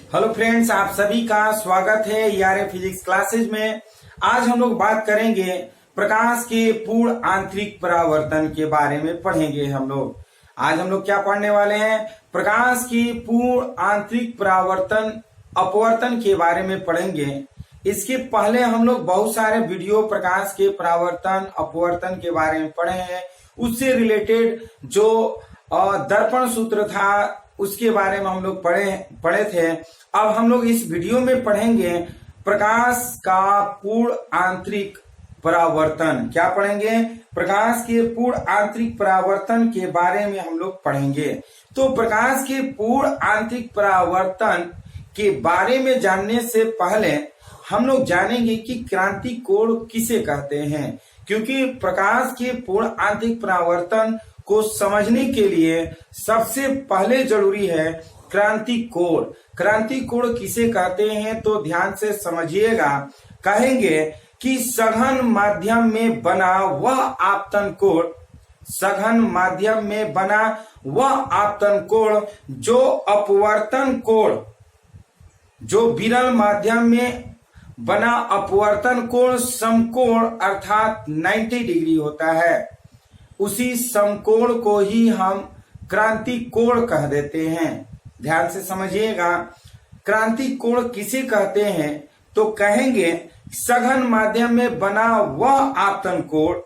Hello friends, आप सभी का स्वागत है यारे फिजिक्स क्लासेज में। आज हम लोग बात करेंगे प्रकाश के पूर्ण आंतरिक परावर्तन के बारे में पढ़ेंगे। आज हम लोग क्या पढ़ने वाले हैं? प्रकाश की पूर्ण आंतरिक परावर्तन अपवर्तन के बारे में पढ़ेंगे। इसके पहले हम लोग बहुत सारे वीडियो प्रकाश के परावर्तन अपवर्तन के बारे में पढ़े हैं। उससे रिलेटेड जो दर्पण सूत्र था उसके बारे में हम लोग पढ़े थे। अब हम लोग इस वीडियो में पढ़ेंगे प्रकाश का पूर्ण आंतरिक परावर्तन। क्या पढ़ेंगे? प्रकाश के पूर्ण आंतरिक परावर्तन के बारे में हम लोग पढ़ेंगे। तो प्रकाश के पूर्ण आंतरिक परावर्तन के बारे में जानने से पहले हम लोग जानेंगे कि क्रांति कोण किसे कहते हैं, क्योंकि प्रकाश के पूर्ण आंतरिक परावर्तन को समझने के लिए सबसे पहले जरूरी है क्रांति कोण। क्रांति कोण किसे कहते हैं तो ध्यान से समझिएगा। कहेंगे कि सघन माध्यम में बना वह आपतन कोण, सघन माध्यम में बना वह आपतन कोण जो अपवर्तन कोण, जो विरल माध्यम में बना अपवर्तन कोण समकोण अर्थात 90 डिग्री होता है, उसी समकोण को ही हम क्रांति कोण कह देते हैं। ध्यान से समझिएगा, क्रांति कोण किसे कहते हैं तो कहेंगे सघन माध्यम में बना वह आपतन कोण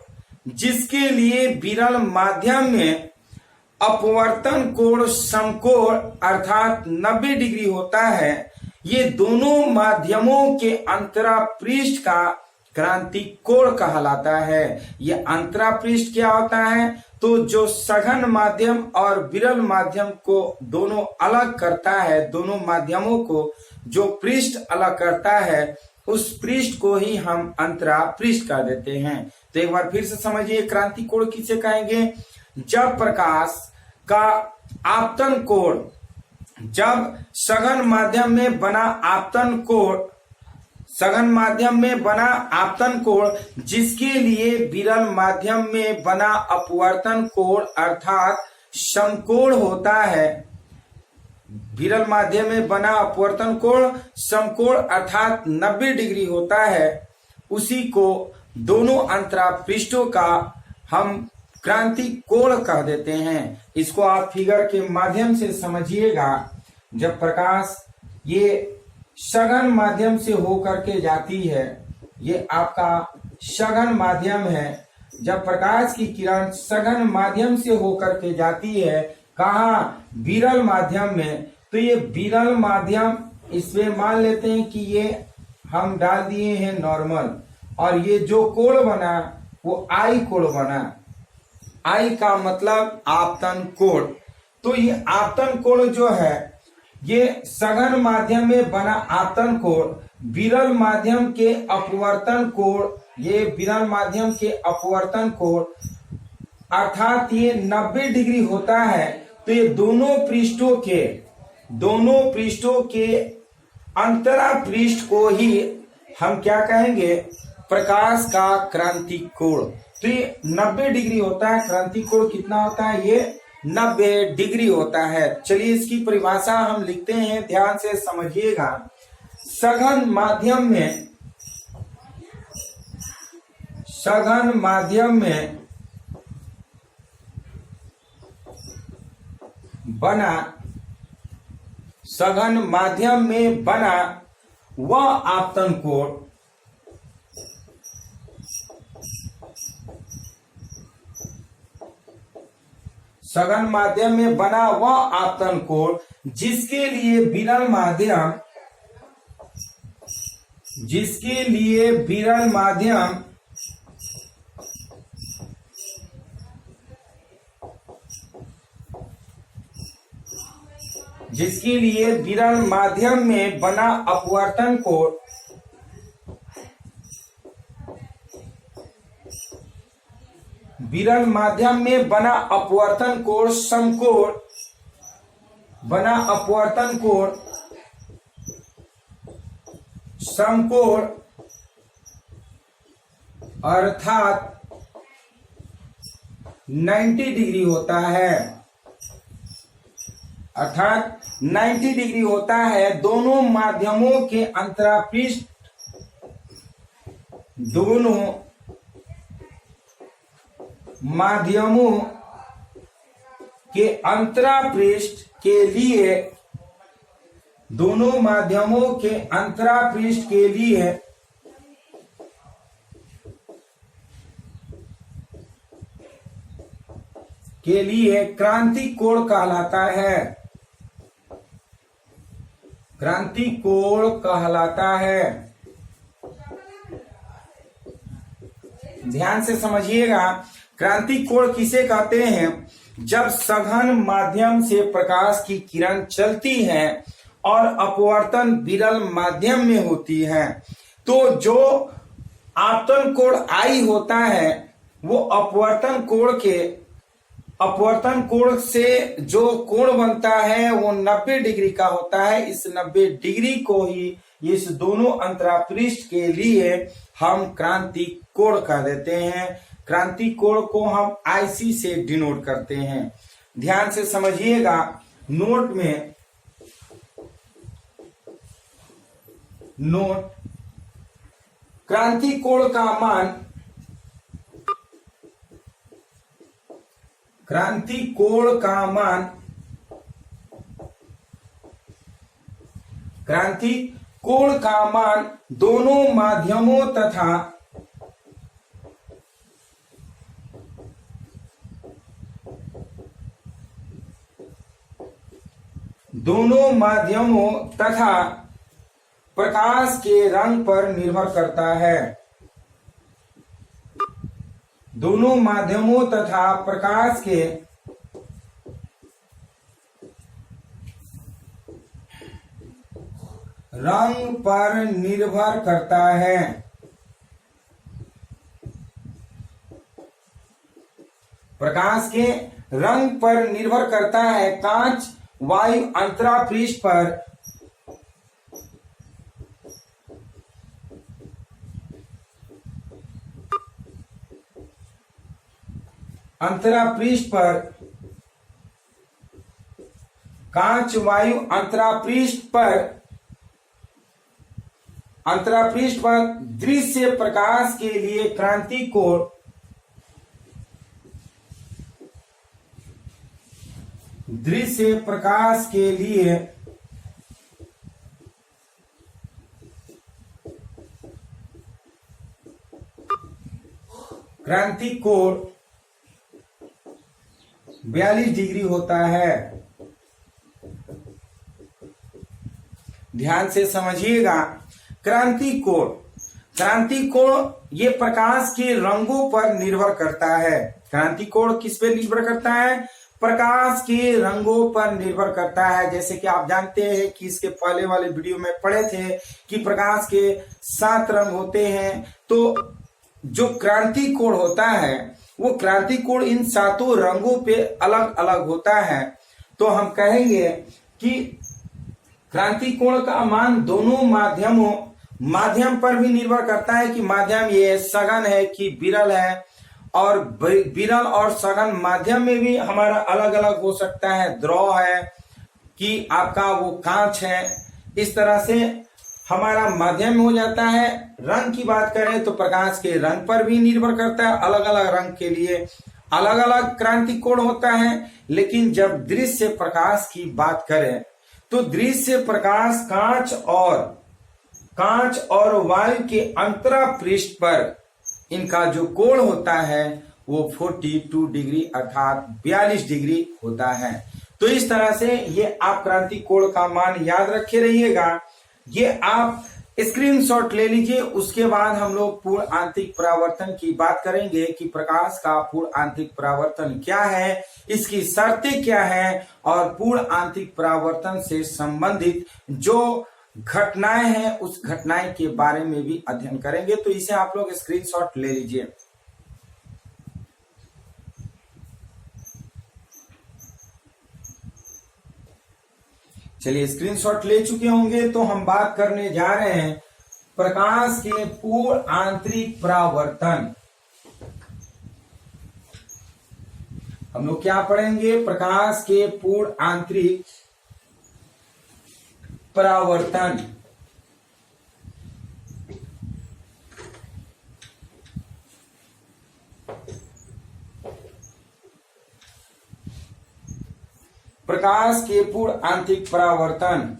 जिसके लिए विरल माध्यम में अपवर्तन कोण समकोण अर्थात 90 डिग्री होता है। ये दोनों माध्यमों के अंतरापृष्ठ का क्रांति कोण कहलाता है। ये अंतरापृष्ठ क्या होता है तो जो सघन माध्यम और विरल माध्यम को दोनों अलग करता है, दोनों माध्यमों को जो पृष्ठ अलग करता है उस पृष्ठ को ही हम अंतरापृष्ठ कह देते हैं। तो एक बार फिर से समझिए, क्रांति कोण किसे कहेंगे? जब प्रकाश का आपतन कोण, जब सघन माध्यम में बना आपतन कोण, सघन माध्यम में बना आपतन कोण जिसके लिए विरल माध्यम में बना अपवर्तन कोण अर्थात समकोण होता है, विरल माध्यम में बना अपवर्तन कोण समकोण अर्थात 90 डिग्री होता है, उसी को दोनों अंतरापृष्ठों का हम क्रांति कोण कह देते हैं। इसको आप फिगर के माध्यम से समझिएगा। जब प्रकाश ये सघन माध्यम से होकर के जाती है, ये आपका सघन माध्यम है, जब प्रकाश की किरण सघन माध्यम से होकर के जाती है कहाँ? विरल माध्यम में। तो ये विरल माध्यम, इसमें मान लेते हैं कि ये हम डाल दिए हैं नॉर्मल, और ये जो कोण बना वो आई कोण बना। आई का मतलब आपतन कोण। तो ये आपतन कोण जो है ये सघन माध्यम में बना आपतन कोण विरल माध्यम के अपवर्तन कोण, ये विरल माध्यम के अपवर्तन कोण अर्थात ये 90 डिग्री होता है। तो ये दोनों पृष्ठों के अंतरा पृष्ठ को ही हम क्या कहेंगे? प्रकाश का क्रांति कोण। तो ये 90 डिग्री होता है। क्रांति कोण कितना होता है? ये 90 डिग्री होता है। चलिए इसकी परिभाषा हम लिखते हैं, ध्यान से समझिएगा। सघन माध्यम में बना वह आपतन कोण सघन माध्यम में बना वह आपतन कोण जिसके लिए विरल माध्यम में बना अपवर्तन कोण विरल माध्यम में बना अपवर्तन कोण समकोण, बना अपवर्तन कोण समकोण अर्थात 90 डिग्री होता है, अर्थात 90 डिग्री होता है दोनों माध्यमों के अंतरापृष्ठ, दोनों माध्यमों के अंतरापृष्ठ के लिए, दोनों माध्यमों के अंतरापृष्ठ के लिए क्रांति कोण कहलाता है, क्रांति कोण कहलाता है। ध्यान से समझिएगा, क्रांति कोण किसे कहते हैं? जब सघन माध्यम से प्रकाश की किरण चलती है और अपवर्तन विरल माध्यम में होती है, तो जो आपतन कोण आई होता है वो अपवर्तन कोण से जो कोण बनता है वो 90 डिग्री का होता है। इस 90 डिग्री को ही इस दोनों अंतरापृष्ठ के लिए हम क्रांति कोण कह देते हैं। क्रांति कोण को हम IC से डिनोट करते हैं। ध्यान से समझिएगा, नोट में क्रांति कोण का मान, क्रांति कोण का मान दोनों माध्यमों तथा प्रकाश के रंग पर निर्भर करता है। दोनों माध्यमों तथा प्रकाश के रंग पर निर्भर करता है। प्रकाश के रंग पर निर्भर करता है। कांच वायु अंतरापृष्ठ पर कांच वायु अंतरापृष्ठ पर दृश्य प्रकाश के लिए क्रांति कोण क्रांति कोण 42 डिग्री होता है। ध्यान से समझिएगा, क्रांति कोण ये प्रकाश के रंगों पर निर्भर करता है। क्रांति कोण किस पे निर्भर करता है? प्रकाश के रंगों पर निर्भर करता है। जैसे कि आप जानते हैं कि इसके पहले वाले वीडियो में पढ़े थे कि प्रकाश के 7 रंग होते हैं। तो जो क्रांति कोण होता है वो क्रांति कोण इन 7 रंगों पे अलग अलग होता है। तो हम कहेंगे कि क्रांति कोण का मान दोनों माध्यम पर भी निर्भर करता है कि माध्यम ये सघन है कि विरल है, और विरल और सघन माध्यम में भी हमारा अलग अलग हो सकता है। द्रव है कि आपका वो कांच है, इस तरह से हमारा माध्यम में हो जाता है। रंग की बात करें तो प्रकाश के रंग पर भी निर्भर करता है। अलग अलग रंग के लिए अलग अलग क्रांति कोण होता है। लेकिन जब दृश्य प्रकाश की बात करें तो दृश्य प्रकाश कांच और वायु के अंतरापृष्ठ पर इनका जो कोण होता है वो 42 डिग्री अर्थात 42 डिग्री होता है। तो इस तरह से ये आप क्रांति कोण का मान याद रखे रहिएगा। ये आप स्क्रीनशॉट ले लीजिए। उसके बाद हम लोग पूर्ण आंतरिक परावर्तन की बात करेंगे कि प्रकाश का पूर्ण आंतरिक परावर्तन क्या है, इसकी शर्तें क्या है, और पूर्ण आंतरिक परावर्तन से संबंधित जो घटनाएं हैं उस घटनाएं के बारे में भी अध्ययन करेंगे। तो इसे आप लोग स्क्रीनशॉट ले लीजिए। चलिए, स्क्रीनशॉट ले चुके होंगे तो हम बात करने जा रहे हैं प्रकाश के पूर्ण आंतरिक परावर्तन। हम लोग क्या पढ़ेंगे? प्रकाश के पूर्ण आंतरिक परावर्तन। प्रकाश के पूर्ण आंतरिक परावर्तन।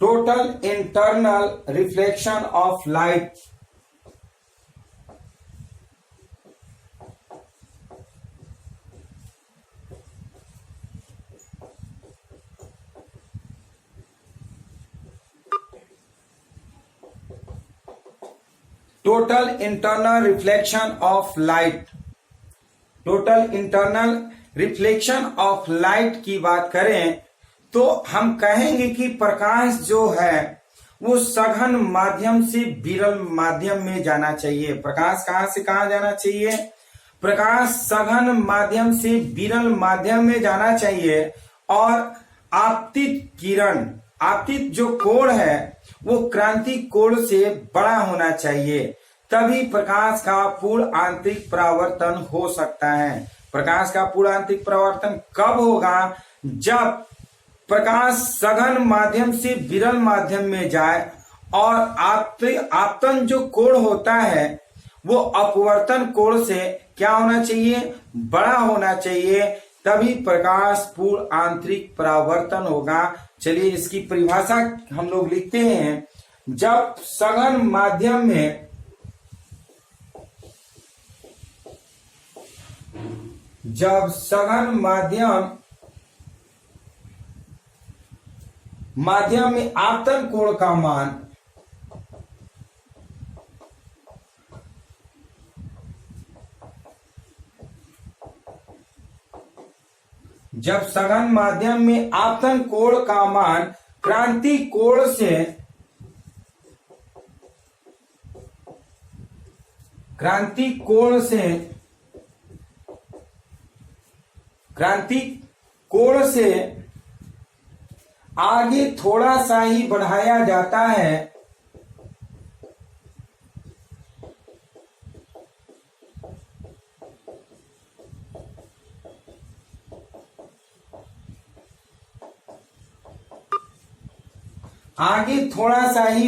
Total internal reflection of light. Total internal reflection of light. Total internal reflection of light की बात करें तो हम कहेंगे कि प्रकाश जो है वो सघन माध्यम से विरल माध्यम में जाना चाहिए। प्रकाश कहां से कहां जाना चाहिए? प्रकाश सघन माध्यम से विरल माध्यम में जाना चाहिए और आपतित किरण, आपतित जो कोण है वो क्रांति कोण से बड़ा होना चाहिए, तभी प्रकाश का पूर्ण आंतरिक परावर्तन हो सकता है। प्रकाश का पूर्ण आंतरिक परावर्तन कब होगा? जब प्रकाश सघन माध्यम से विरल माध्यम में जाए और आपतन जो कोण होता है वो अपवर्तन कोण से क्या होना चाहिए? बड़ा होना चाहिए, तभी प्रकाश पूर्ण आंतरिक परावर्तन होगा। चलिए इसकी परिभाषा हम लोग लिखते हैं। जब सघन माध्यम में में आपतन कोण का मान जब सघन माध्यम में आपतन कोण का मान क्रांति कोण से आगे थोड़ा सा ही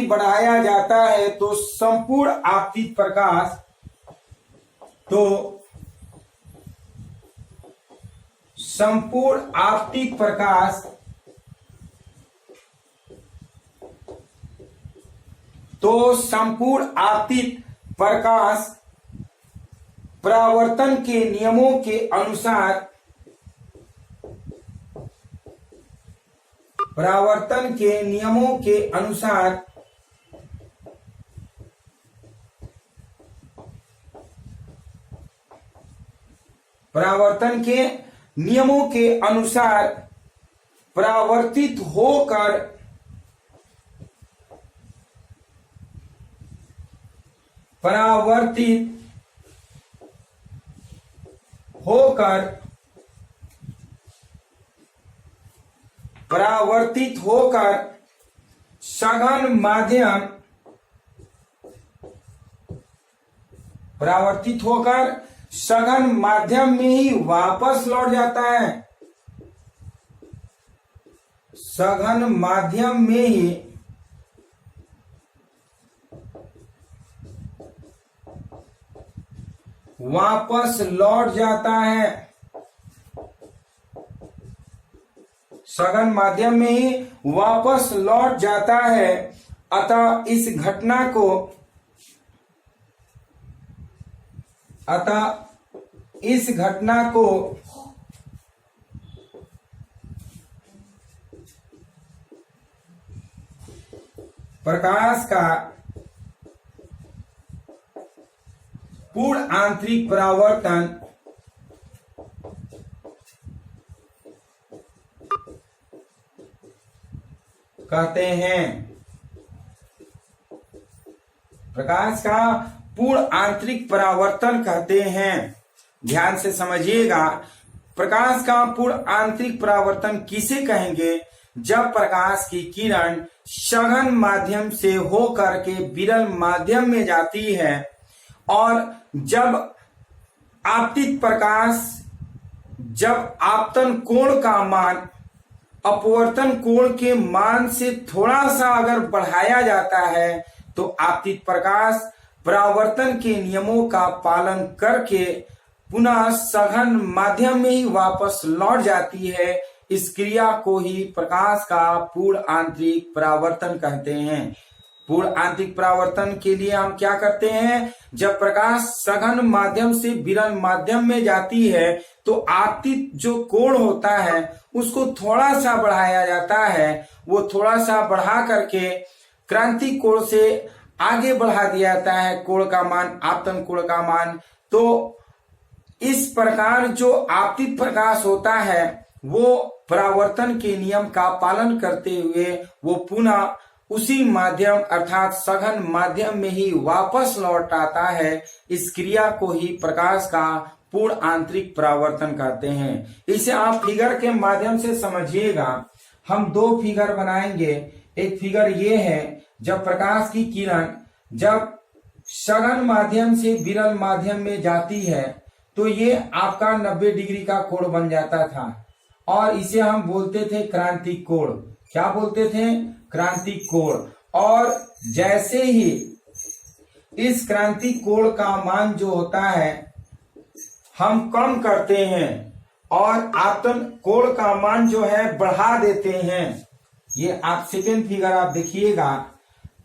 बढ़ाया जाता है तो संपूर्ण आपतित प्रकाश परावर्तन के नियमों के अनुसार परावर्तित होकर सघन माध्यम में ही वापस लौट जाता है। सघन माध्यम में ही वापस लौट जाता है। सघन माध्यम में ही वापस लौट जाता है। अतः इस घटना को प्रकाश का पूर्ण आंतरिक परावर्तन कहते हैं। प्रकाश का पूर्ण आंतरिक परावर्तन कहते हैं। ध्यान से समझिएगा, प्रकाश का पूर्ण आंतरिक परावर्तन किसे कहेंगे? जब प्रकाश की किरण सघन माध्यम से होकर के विरल माध्यम में जाती है और जब आपतित प्रकाश जब आपतन कोण का मान अपवर्तन कोण के मान से थोड़ा सा अगर बढ़ाया जाता है तो आपतित प्रकाश परावर्तन के नियमों का पालन करके पुनः सघन माध्यम में ही वापस लौट जाती है। इस क्रिया को ही प्रकाश का पूर्ण आंतरिक परावर्तन कहते हैं। पूर्ण आंतरिक परावर्तन के लिए हम क्या करते हैं, जब प्रकाश सघन माध्यम से विरल माध्यम में जाती है तो आपतित जो कोण होता है उसको थोड़ा सा बढ़ाया जाता है। वो थोड़ा सा बढ़ा करके क्रांति कोण से आगे बढ़ा दिया जाता है कोण का मान, आपतन कोण का मान। तो इस प्रकार जो आपतित प्रकाश होता है वो परावर्तन के नियम का पालन करते हुए वो पुनः उसी माध्यम अर्थात सघन माध्यम में ही वापस लौट आता है। इस क्रिया को ही प्रकाश का पूर्ण आंतरिक परावर्तन कहते हैं। इसे आप फिगर के माध्यम से समझिएगा। हम दो फिगर बनाएंगे। एक फिगर ये है जब प्रकाश की किरण जब सघन माध्यम से विरल माध्यम में जाती है तो ये आपका 90 डिग्री का कोण बन जाता था और इसे हम बोलते थे क्रांतिक कोण। क्या बोलते थे? क्रांतिक कोण। और जैसे ही इस क्रांतिक कोण का मान जो होता है हम कम करते हैं और आपतन कोण का मान जो है बढ़ा देते हैं। ये आप सेकेंड फिगर आप देखिएगा,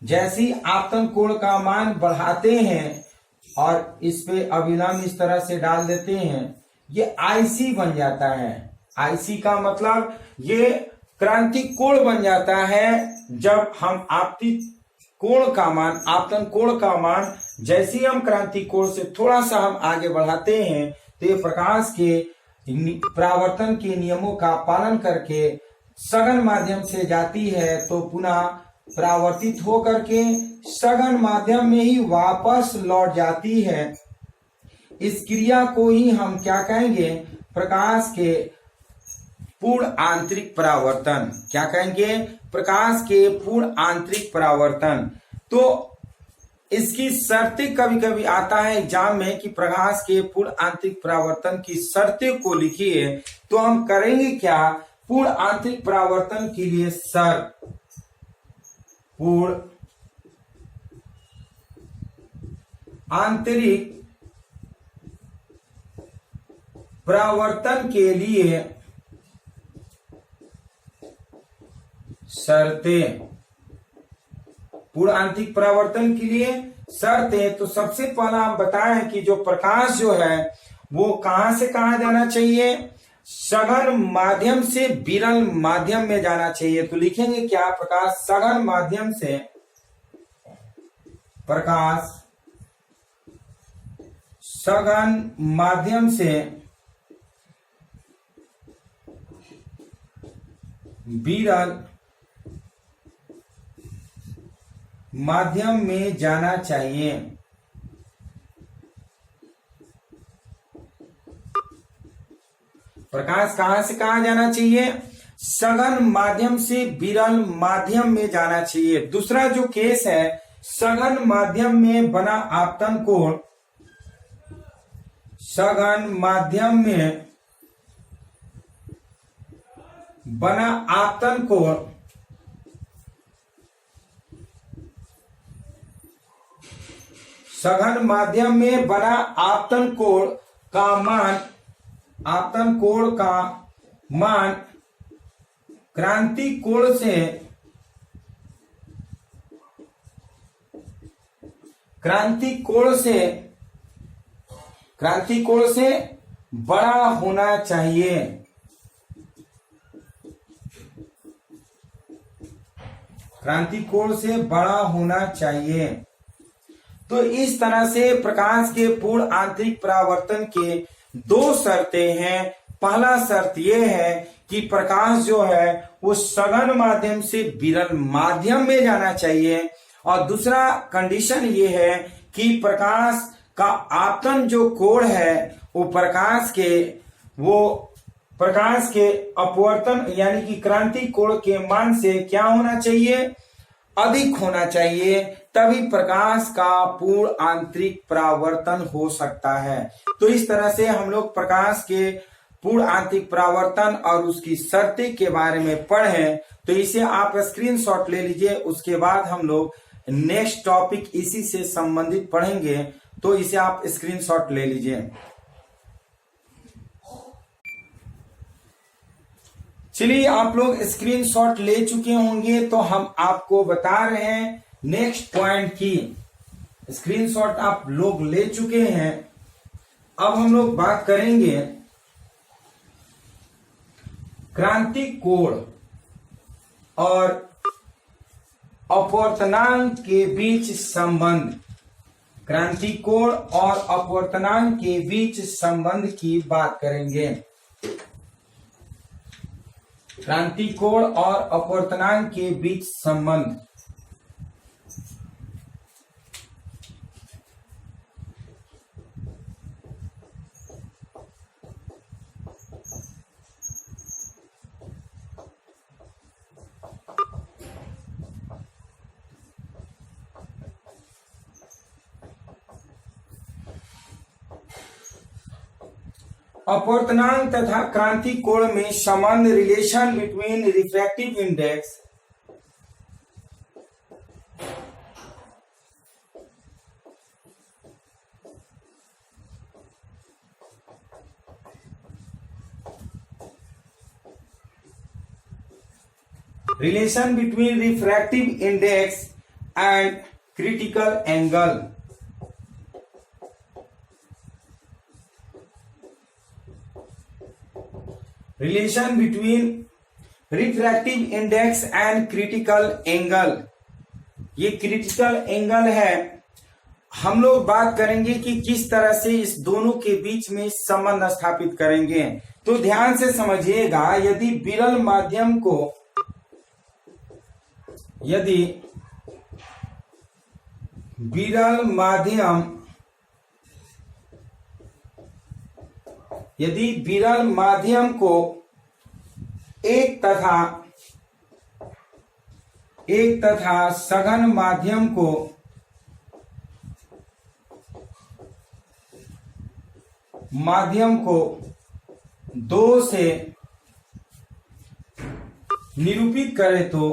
जैसे ही आपतन कोण का मान बढ़ाते हैं और इस पे अविलंब इस तरह से डाल देते हैं, ये आईसी बन जाता है। आईसी का मतलब ये क्रांतिक कोण बन जाता है। जब हम आपतित कोण का मान, आपतन कोण का मान जैसे ही हम क्रांतिक कोण से थोड़ा सा हम आगे बढ़ाते हैं तो ये प्रकाश के परावर्तन के नियमों का पालन करके सघन माध्यम से जाती है तो पुनः परावर्तित होकर के सघन माध्यम में ही वापस लौट जाती है। इस क्रिया को ही हम क्या कहेंगे? प्रकाश के पूर्ण आंतरिक परावर्तन। क्या कहेंगे? प्रकाश के पूर्ण आंतरिक परावर्तन। तो इसकी शर्तें कभी कभी आता है एग्जाम में कि प्रकाश के पूर्ण आंतरिक परावर्तन की शर्तें को लिखिए। तो हम करेंगे क्या? पूर्ण आंतरिक परावर्तन के लिए शर्त, पूर्ण आंतरिक परावर्तन के लिए शर्तें, पूर्ण आंतरिक परावर्तन के लिए शर्तें। तो सबसे पहला हम बताएं कि जो प्रकाश जो है वो कहां से कहां जाना चाहिए? सघन माध्यम से विरल माध्यम में जाना चाहिए। तो लिखेंगे क्या? प्रकाश सघन माध्यम से, प्रकाश सघन माध्यम से विरल माध्यम में जाना चाहिए। प्रकाश कहां से कहां जाना चाहिए? सघन माध्यम से विरल माध्यम में जाना चाहिए। दूसरा जो केस है, सघन माध्यम में बना आपतन कोण, सघन माध्यम में बना आपतन कोण सघन माध्यम में बना आपतन कोण का मान, आपतन कोण का मान क्रांतिक कोण से, क्रांतिक कोण से बड़ा होना चाहिए। क्रांतिक कोण से बड़ा होना चाहिए। तो इस तरह से प्रकाश के पूर्ण आंतरिक परावर्तन के दो शर्तें हैं। पहला शर्त यह है कि प्रकाश जो है वो सघन माध्यम से विरल माध्यम में जाना चाहिए, और दूसरा कंडीशन ये है कि प्रकाश का आपतन जो कोण है वो प्रकाश के वो प्रकाश के अपवर्तन यानी कि क्रांति कोण के मान से क्या होना चाहिए, अधिक होना चाहिए, तभी प्रकाश का पूर्ण आंतरिक परावर्तन हो सकता है। तो इस तरह से हम लोग प्रकाश के पूर्ण आंतरिक परावर्तन और उसकी शर्तें के बारे में पढ़े। तो इसे आप स्क्रीनशॉट ले लीजिए, उसके बाद हम लोग नेक्स्ट टॉपिक इसी से संबंधित पढ़ेंगे। तो इसे आप स्क्रीनशॉट ले लीजिए। चलिए, आप लोग स्क्रीनशॉट ले चुके होंगे, तो हम आपको बता रहे हैं नेक्स्ट पॉइंट की। स्क्रीनशॉट आप लोग ले चुके हैं। अब हम लोग बात करेंगे क्रांतिक कोण और अपवर्तनांक के बीच संबंध। क्रांतिक कोण और अपवर्तनांक के बीच संबंध की बात करेंगे। क्रांतिक कोण और अपवर्तनांक के बीच संबंध। अपवर्तनांक तथा क्रांतिक कोण में संबंध, relation between refractive index and critical angle. Relation between refractive index and critical angle. ये क्रिटिकल एंगल है। हम लोग बात करेंगे कि किस तरह से इस दोनों के बीच में संबंध स्थापित करेंगे। तो ध्यान से समझिएगा, यदि विरल माध्यम को एक तथा सघन माध्यम को दो से निरूपित करें तो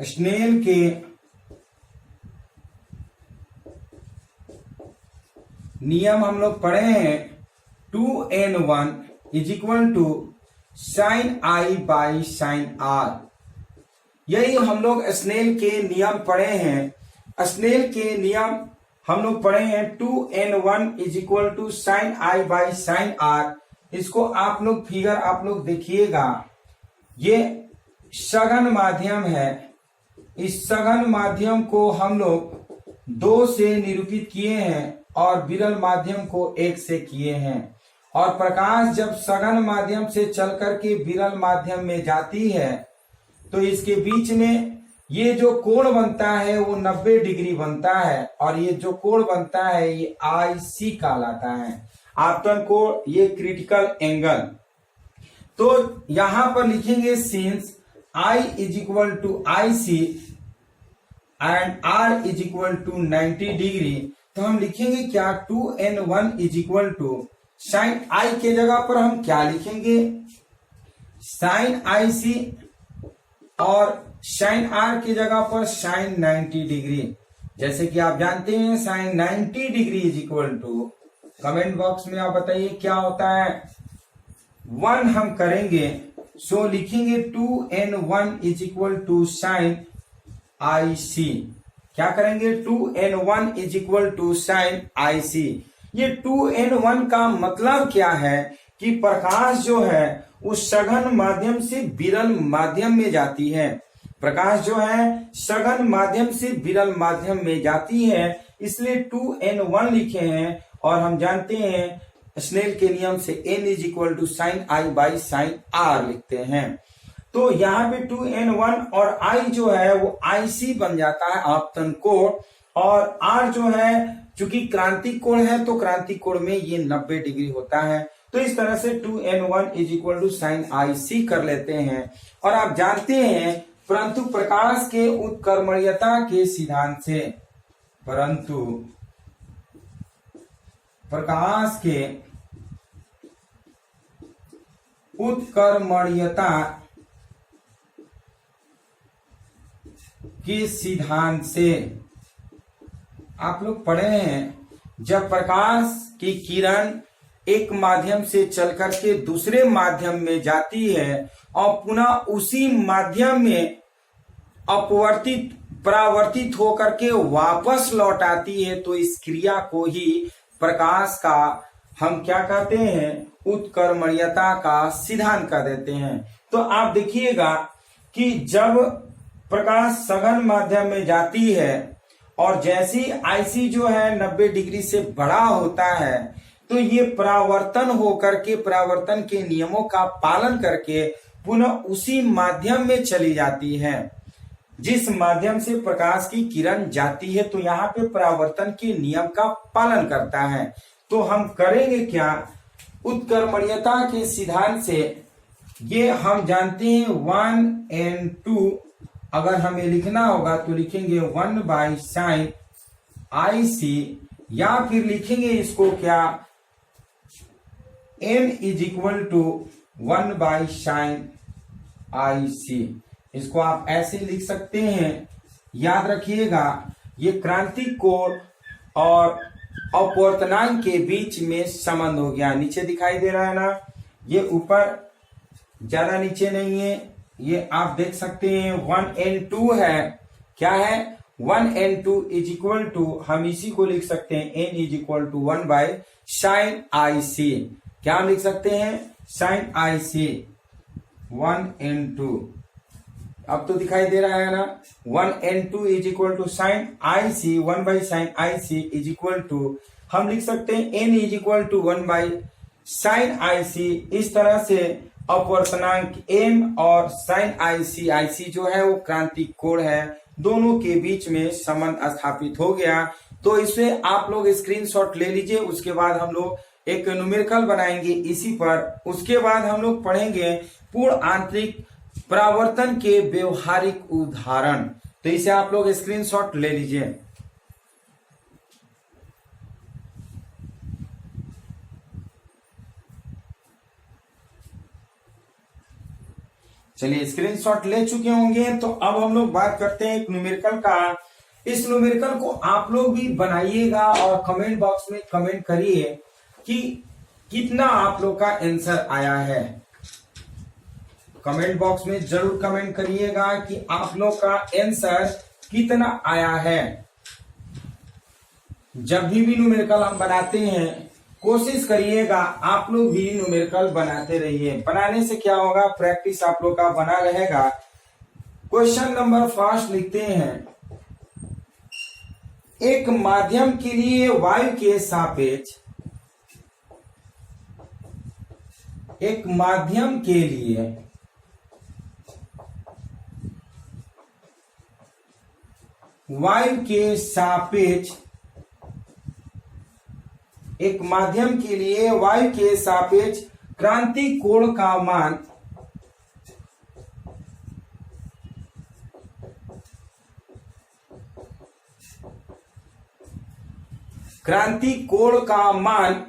स्नेल के नियम हम लोग पढ़े हैं। 2n1 = sin I by sin R। यही हम लोग स्नेल के नियम पढ़े हैं। स्नेल के नियम हम लोग पढ़े हैं 2n1 = sin I by sin R। इसको आप लोग फिगर आप लोग देखिएगा, ये सघन माध्यम है। इस सघन माध्यम को हम लोग 2 से निरूपित किए हैं और विरल माध्यम को 1 से किए हैं। और प्रकाश जब सघन माध्यम से चल करके विरल माध्यम में जाती है तो इसके बीच में ये जो कोण बनता है वो 90 डिग्री बनता है, और ये जो कोण बनता है ये IC कहलाता है, आपतन कोण, ये क्रिटिकल एंगल। तो यहां पर लिखेंगे since I = IC and R = 90 degree, तो हम लिखेंगे क्या, 2n1 = sin I के जगह पर हम क्या लिखेंगे, sin IC, और sin R की जगह पर sin 90 डिग्री। जैसे कि आप जानते हैं sin 90 डिग्री = कमेंट बॉक्स में आप बताइए क्या होता है, 1 हम करेंगे। सो लिखेंगे 2n1 = sin IC। क्या करेंगे, 2n1 = sin IC। ये 2n1 का मतलब क्या है कि प्रकाश जो है उस सघन माध्यम से विरल माध्यम में जाती है। प्रकाश जो है सघन माध्यम से विरल माध्यम में जाती है, इसलिए 2n1 लिखे हैं। और हम जानते हैं स्नेल के नियम से n = sin I by sin R लिखते हैं। तो यहाँ पे 2n1 और I जो है वो IC बन जाता है आपतन कोण, और R जो है चूंकि क्रांतिक कोण है तो क्रांतिक कोण में ये 90 डिग्री होता है। तो इस तरह से 2n1 is equal to sine IC कर लेते हैं। और आप जानते हैं परंतु प्रकाश के उत्कर्मणीयता के सिद्धांत से, परंतु प्रकाश के उत्कर्मणीयता के सिद्धांत से आप लोग पढ़े हैं, जब प्रकाश की किरण एक माध्यम से चल करके दूसरे माध्यम में जाती है और पुनः उसी माध्यम में अपवर्तित परावर्तित होकर के वापस लौट आती है, तो इस क्रिया को ही प्रकाश का हम क्या कहते हैं, उत्कर्मणीयता का सिद्धांत कह देते हैं। तो आप देखिएगा कि जब प्रकाश सघन माध्यम में जाती है और जैसी IC जो है 90 डिग्री से बड़ा होता है, तो ये परावर्तन होकर के परावर्तन के नियमों का पालन करके पुनः उसी माध्यम में चली जाती है जिस माध्यम से प्रकाश की किरण जाती है। तो यहाँ पे परावर्तन के नियम का पालन करता है। तो हम करेंगे क्या, उत्कर्मणीयता के सिद्धांत से ये हम जानते हैं 1n2, अगर हमें लिखना होगा तो लिखेंगे 1/sin IC, या फिर लिखेंगे इसको क्या, n is equal to 1/sin IC। इसको आप ऐसे लिख सकते हैं। याद रखिएगा ये क्रांतिक कोण और अपवर्तनांक के बीच में संबंध हो गया। नीचे दिखाई दे रहा है ना, ये ऊपर ज्यादा नीचे नहीं है, ये आप देख सकते हैं 1n2 है। क्या है, 1n2 इज इक्वल टू, हम इसी को लिख सकते हैं n is equal to 1/sin IC। क्या हम लिख सकते हैं, sin IC 1n2। अब तो दिखाई दे रहा है ना, 1n2 is equal to sine IC 1/sin IC is equal to, हम लिख सकते हैं n is equal to 1/sin IC। इस तरह से अपवर्तनांक m और sin IC जो है वो क्रांतिक कोण है, दोनों के बीच में संबंध स्थापित हो गया। तो इसे आप लोग स्क्रीनशॉट ले लीजिए। उसके बाद हम लोग एक न्यूमेरिकल बनाएंगे इसी पर। उसके बाद हम लोग पढ़ेंगे पूर्ण आंतरिक परावर्तन के व्यवहारिक उदाहरण। तो इसे आप लोग स्क्रीनशॉट ले लीजिए। चलिए स्क्रीनशॉट ले चुके होंगे, तो अब हम लोग बात करते हैं एक न्यूमेरिकल का। इस न्यूमेरिकल को आप लोग भी बनाइएगा और कमेंट बॉक्स में कमेंट करिए कि कितना आप लोग का आंसर आया है। कमेंट बॉक्स में जरूर कमेंट करिएगा कि आप लोग का आंसर कितना आया है। जब भी न्यूमेरिकल हम बनाते हैं कोशिश करिएगा आप लोग भी न्यूमेरिकल बनाते रहिए। बनाने से क्या होगा, प्रैक्टिस आप लोग का बना रहेगा। क्वेश्चन नंबर फर्स्ट लिखते हैं, एक माध्यम के लिए वायु के सापेक्ष, एक माध्यम के लिए वायु के सापेक्ष, एक माध्यम के लिए वायु के सापेक्ष क्रांतिक कोण का मान क्रांतिक कोण का मान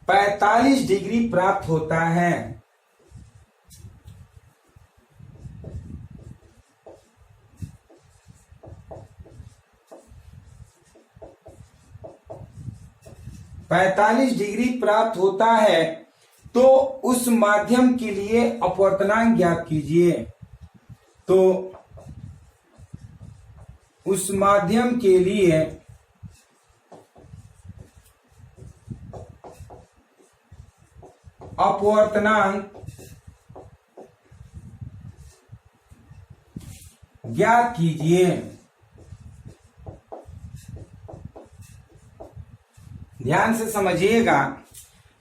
45 डिग्री प्राप्त होता है। डिग्री प्राप्त होता है, तो उस माध्यम के लिए अपवर्तनांक ज्ञात कीजिए। तो उस माध्यम के लिए अपवर्तनांक ज्ञात कीजिए। ध्यान से समझिएगा,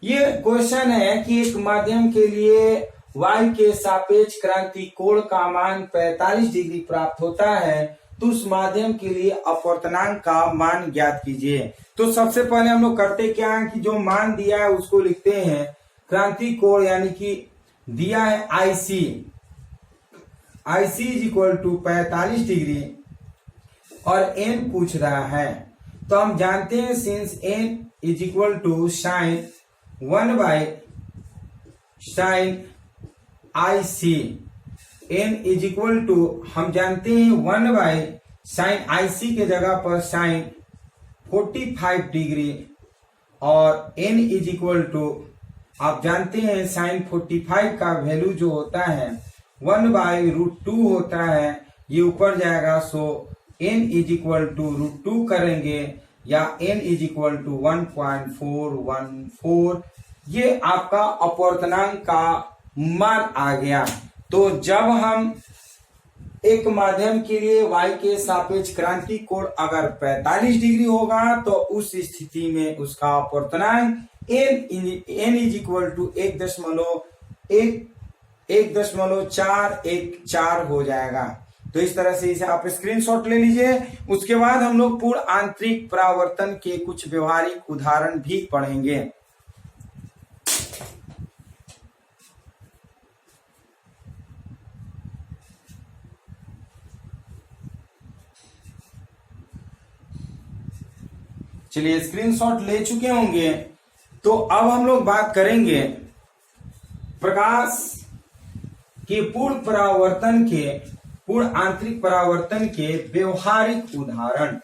ये क्वेश्चन है कि एक माध्यम के लिए y के सापेक्ष क्रांति कोण का मान 45 डिग्री प्राप्त होता है, तो उस माध्यम के लिए अपवर्तनांक का मान ज्ञात कीजिए। तो सबसे पहले हम लोग करते क्या है कि जो मान दिया है उसको लिखते हैं क्रांति कोण, यानी कि दिया है IC, IC is equal to 45 degree और n पूछ रहा है। तो हम जानते हैं since n is equal to sine 1 by sine IC, n is equal to हम जानते हैं 1 बाय साइन IC के जगह पर साइन 45 डिग्री और n इज इक्वल टू आप जानते हैं साइन 45 का वैल्यू जो होता है 1 बाय रूट 2 होता है, ये ऊपर जाएगा। So n is equal to root 2 करेंगे या n इज इक्वल टू 1.414, ये आपका अपवर्तनांक का मान आ गया। तो जब हम एक माध्यम के लिए y के सापेक्ष क्रांति कोण अगर 45 डिग्री होगा तो उस स्थिति में उसका अपवर्तनांक n इज इक्वल टू 1.414 हो जाएगा। तो इस तरह से इसे आप स्क्रीनशॉट ले लीजिए। उसके बाद हम लोग पूर्ण आंतरिक परावर्तन के कुछ व्यवहारिक उदाहरण भी पढ़ेंगे। चलिए स्क्रीनशॉट ले चुके होंगे, तो अब हम लोग बात करेंगे प्रकाश के पूर्ण आंतरिक परावर्तन के व्यवहारिक उदाहरण।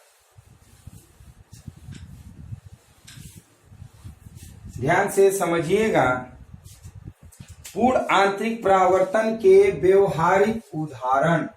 ध्यान से समझिएगा, पूर्ण आंतरिक परावर्तन के व्यवहारिक उदाहरण।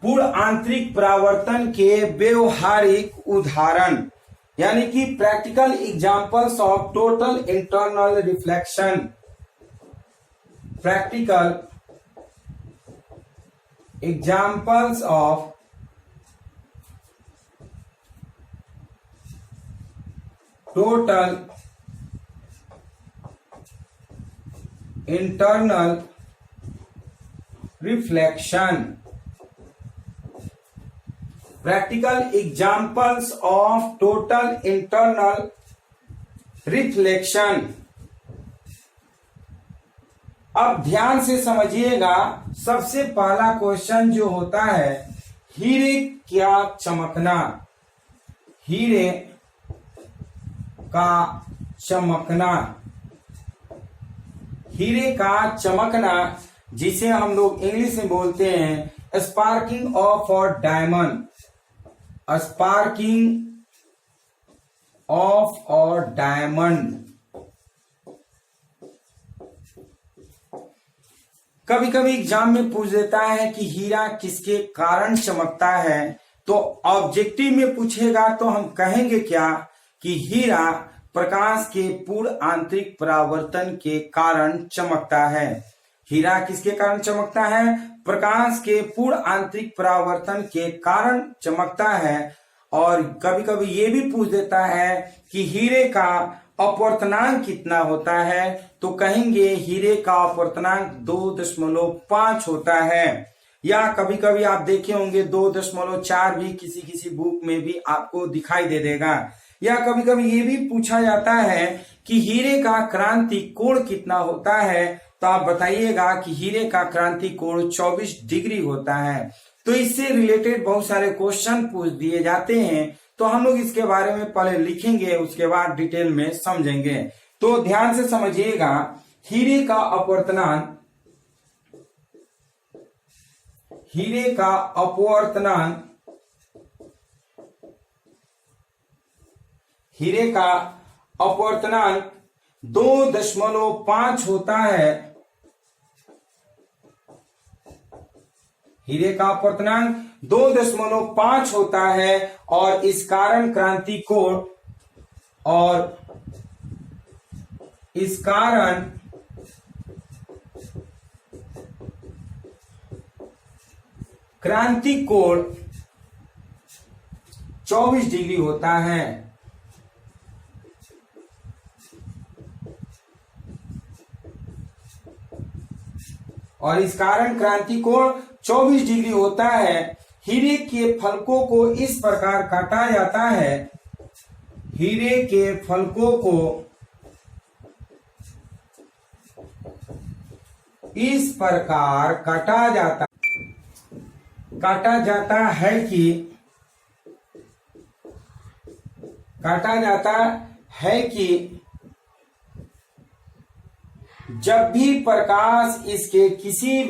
पूर्ण आंतरिक परावर्तन के व्यवहारिक उदाहरण यानी कि practical examples of total internal reflection. Practical examples of total internal reflection. Practical examples of total internal reflection. अब ध्यान से समझिएगा, सबसे पहला क्वेश्चन जो होता है हीरे क्या चमकना। हीरे का चमकना। हीरे का चमकना जिसे हम लोग इंग्लिश में बोलते हैं sparking of a diamond. Sparking of a diamond. कभी कभी एग्जाम में पूछ देता है कि हीरा किसके कारण चमकता है, तो ऑब्जेक्टिव में पूछेगा तो हम कहेंगे क्या कि हीरा प्रकाश के पूर्ण आंतरिक परावर्तन के कारण चमकता है। हीरा किसके कारण चमकता है? प्रकाश के पूर्ण आंतरिक परावर्तन के कारण चमकता है। और कभी कभी ये भी पूछ देता है कि हीरे का अपवर्तनांक कितना होता है, तो कहेंगे हीरे का अपवर्तनांक 2.5 होता है। या कभी कभी आप देखे होंगे 2.4 भी किसी किसी बुक में भी आपको दिखाई दे देगा। या कभी कभी ये भी पूछा जाता है कि हीरे का क्रांति कोण कितना होता है, तो आप बताइएगा कि हीरे का क्रांति कोण 24 डिग्री होता है। तो इससे रिलेटेड बहुत सारे क्वेश्चन पूछ दिए जाते हैं, तो हम लोग इसके बारे में पहले लिखेंगे, उसके बाद डिटेल में समझेंगे। तो ध्यान से समझिएगा, हीरे का अपवर्तनांक, हीरे का अपवर्तनांक, हीरे का अपवर्तनांक 2.5 होता है। हीरे का अपवर्तनांक 2.5 होता है और इस कारण क्रांति कोण क्रांति कोण 24 डिग्री होता है। और इस कारण क्रांति कोण 24 डिग्री होता है। हीरे के फलकों को इस प्रकार काटा जाता है। हीरे के फलकों को इस प्रकार काटा जाता है कि जब भी प्रकाश इसके किसी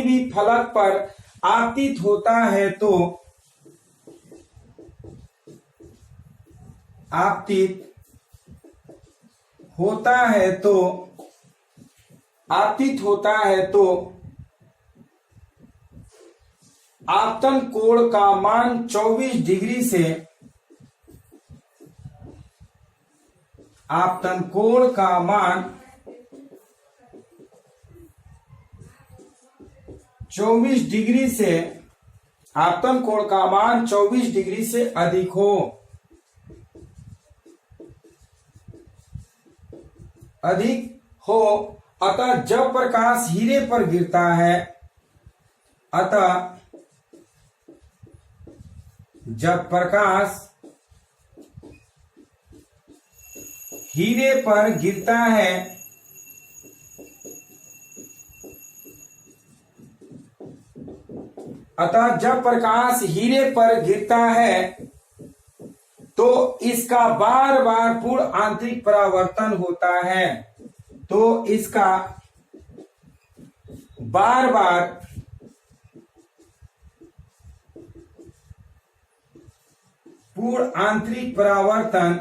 भी फलक पर आपतित होता है तो आपतन कोण का मान 24 डिग्री से 24 डिग्री से अधिक हो। अतः जब प्रकाश हीरे पर गिरता है तो इसका बार बार पूर्ण आंतरिक परावर्तन होता है। पूर्ण आंतरिक परावर्तन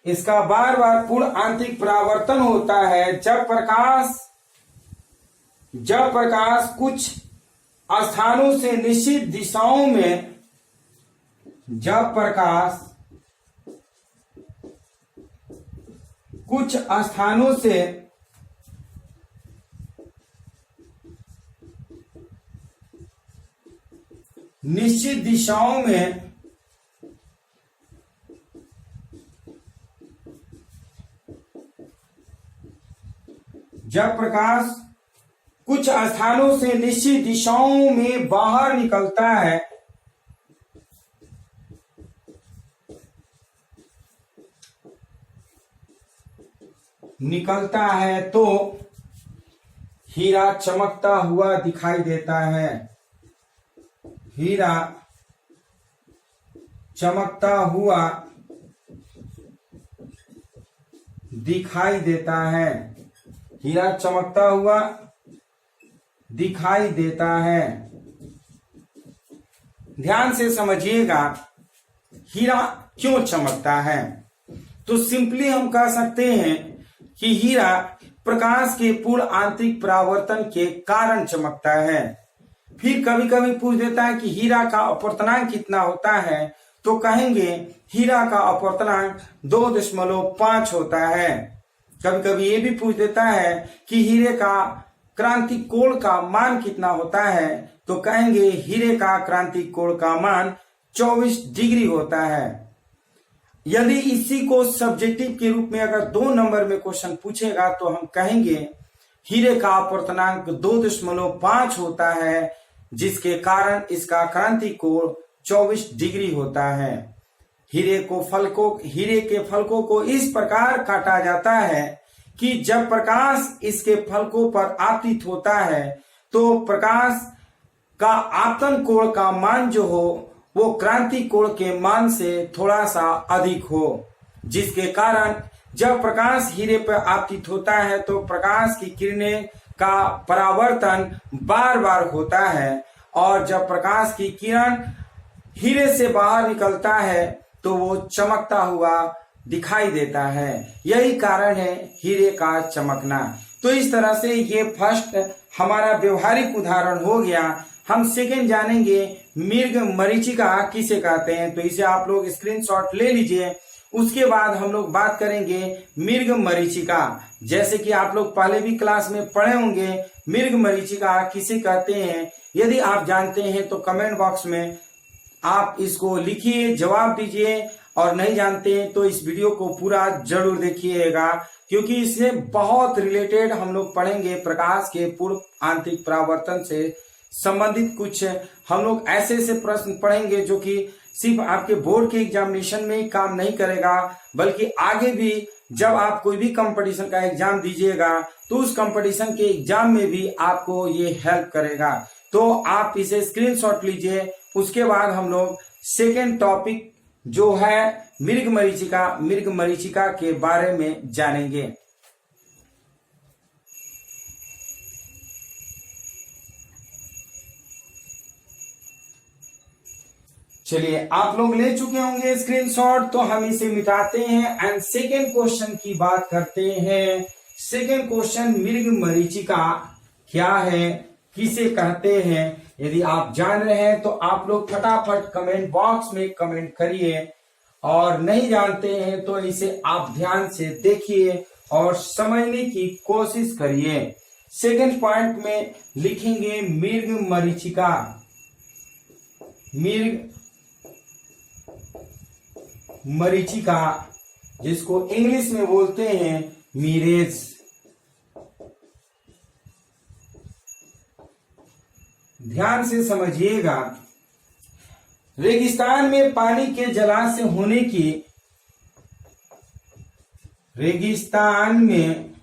इसका बार बार पूर्ण आंतरिक परावर्तन होता है जब प्रकाश कुछ स्थानों से निश्चित दिशाओं में बाहर निकलता है तो हीरा चमकता हुआ दिखाई देता है। हीरा चमकता हुआ दिखाई देता है। ध्यान से समझिएगा हीरा क्यों चमकता है। तो सिंपली हम कह सकते हैं कि हीरा प्रकाश के पूर्ण आंतरिक परावर्तन के कारण चमकता है। फिर कभी कभी पूछ देता है कि हीरा का अपवर्तनांक कितना होता है, तो कहेंगे हीरा का अपवर्तनांक 2.5 होता है। कभी कभी ये भी पूछ देता है कि हीरे का क्रांति कोण का मान कितना होता है, तो कहेंगे हीरे का क्रांति कोण का मान 24 डिग्री होता है। यदि इसी को सब्जेक्टिव के रूप में अगर 2 नंबर में क्वेश्चन पूछेगा तो हम कहेंगे हीरे का अपवर्तनांक 2.5 होता है, जिसके कारण इसका क्रांति कोण 24 डिग्री होता है। हीरे के फलकों को इस प्रकार काटा जाता है कि जब प्रकाश इसके फलकों पर आपतित होता है तो प्रकाश का आपतन कोण का मान जो हो वो क्रांति कोण के मान से थोड़ा सा अधिक हो, जिसके कारण जब प्रकाश हीरे पर आपतित होता है तो प्रकाश की किरणें का परावर्तन बार बार होता है, और जब प्रकाश की किरण हीरे से बाहर निकलता है तो वो चमकता हुआ दिखाई देता है। यही कारण है हीरे का चमकना। तो इस तरह से ये फर्स्ट हमारा व्यवहारिक उदाहरण हो गया। हम सेकंड जानेंगे मृग मरीचिका किसे कहते हैं, तो इसे आप लोग स्क्रीनशॉट ले लीजिए। उसके बाद हम लोग बात करेंगे मृग मरीचिका। जैसे कि आप लोग पहले भी क्लास में पढ़े होंगे मृग मरीचिका किसे कहते हैं। यदि आप जानते हैं तो कमेंट बॉक्स में आप इसको लिखिए, जवाब दीजिए, और नहीं जानते हैं तो इस वीडियो को पूरा जरूर देखिएगा, क्योंकि इससे बहुत रिलेटेड हम लोग पढ़ेंगे। प्रकाश के पूर्ण आंतरिक परावर्तन से संबंधित कुछ हम लोग ऐसे ऐसे प्रश्न पढ़ेंगे जो कि सिर्फ आपके बोर्ड के एग्जामिनेशन में ही काम नहीं करेगा, बल्कि आगे भी जब आप कोई भी कंपटीशन का एग्जाम दीजिएगा तो उस कंपटीशन के एग्जाम में भी आपको ये हेल्प करेगा। तो आप इसे स्क्रीनशॉट लीजिए। उसके बाद हम लोग सेकेंड टॉपिक जो है मृग मरीचिका के बारे में जानेंगे। चलिए, आप लोग ले चुके होंगे स्क्रीनशॉट, तो हम इसे मिटाते हैं एंड सेकेंड क्वेश्चन की बात करते हैं। सेकेंड क्वेश्चन, मृग मरीचिका क्या है, किसे कहते हैं। यदि आप जान रहे हैं तो आप लोग फटाफट कमेंट बॉक्स में कमेंट करिए, और नहीं जानते हैं तो इसे आप ध्यान से देखिए और समझने की कोशिश करिए। सेकंड पॉइंट में लिखेंगे मृग मरीचिका। मृग मरीचिका जिसको इंग्लिश में बोलते हैं मिरेज। ध्यान से समझिएगा। रेगिस्तान में पानी के जलाशय होने की रेगिस्तान में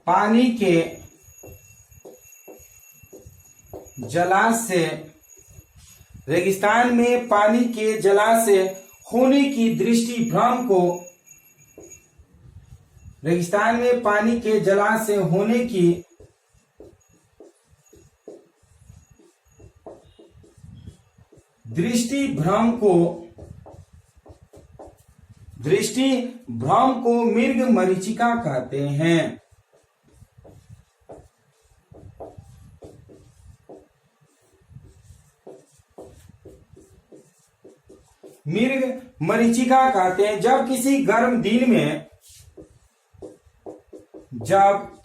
पानी के जलाशय रेगिस्तान में पानी के जलाशय होने की दृष्टि भ्रम को रेगिस्तान में पानी के जलाशय होने की दृष्टि भ्रम को मृग मरीचिका कहते हैं। मृग मरीचिका कहते हैं जब किसी गर्म दिन में जब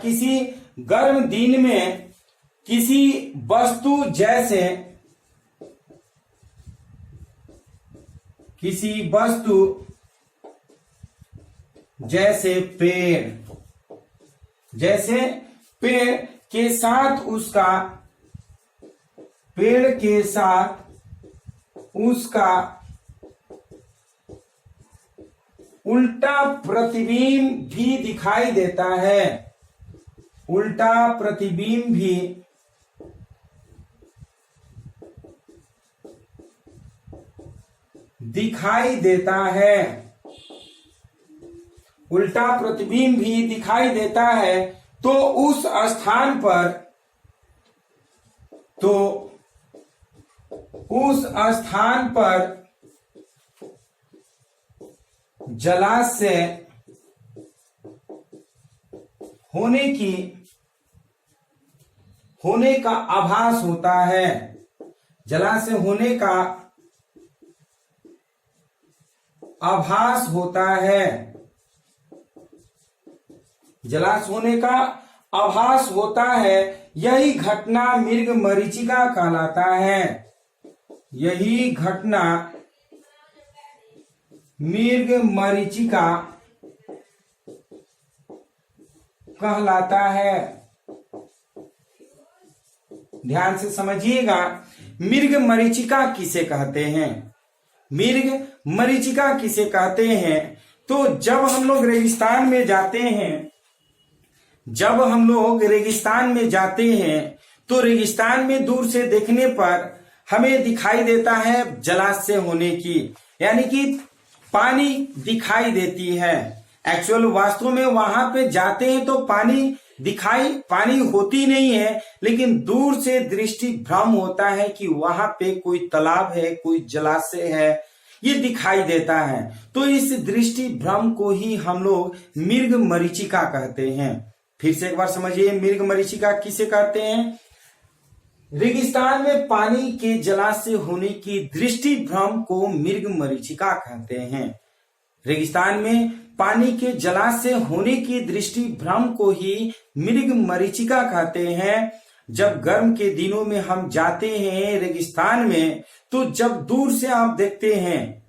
किसी गर्म दिन में किसी वस्तु जैसे पेड़ के साथ उसका उल्टा प्रतिबिंब भी दिखाई देता है। उल्टा प्रतिबिंब भी दिखाई देता है। उल्टा प्रतिबिंब भी दिखाई देता है तो उस स्थान पर जलाशय होने का आभास होता है। जलाशय होने का आभास होता है। जलाशय होने का आभास होता है। यही घटना मृग मरीचिका कहलाता है। यही घटना मृग मरीचिका कहलाता है। ध्यान से समझिएगा। मृग मरीचिका किसे कहते हैं? मृग मरीचिका किसे कहते हैं? तो जब हम लोग रेगिस्तान में जाते हैं, तो रेगिस्तान में दूर से देखने पर हमें दिखाई देता है जलाशय होने की, यानी कि पानी दिखाई देती है। एक्चुअल वास्तव में वहां पे जाते हैं तो पानी होती नहीं है, लेकिन दूर से दृष्टि भ्रम होता है कि वहां पे कोई तालाब है, कोई जलाशय है, ये दिखाई देता है। तो इस दृष्टि भ्रम को ही हम लोग मृग मरीचिका कहते हैं। फिर से एक बार समझिए, मृग मरीचिका किसे कहते हैं? रेगिस्तान में पानी के जलाशय होने की दृष्टि भ्रम को मृग मरीचिका कहते हैं। रेगिस्तान में पानी के जलाशय होने की दृष्टि भ्रम को ही मृग मरीचिका कहते हैं। जब गर्म के दिनों में हम जाते हैं रेगिस्तान में, तो जब दूर से आप देखते हैं,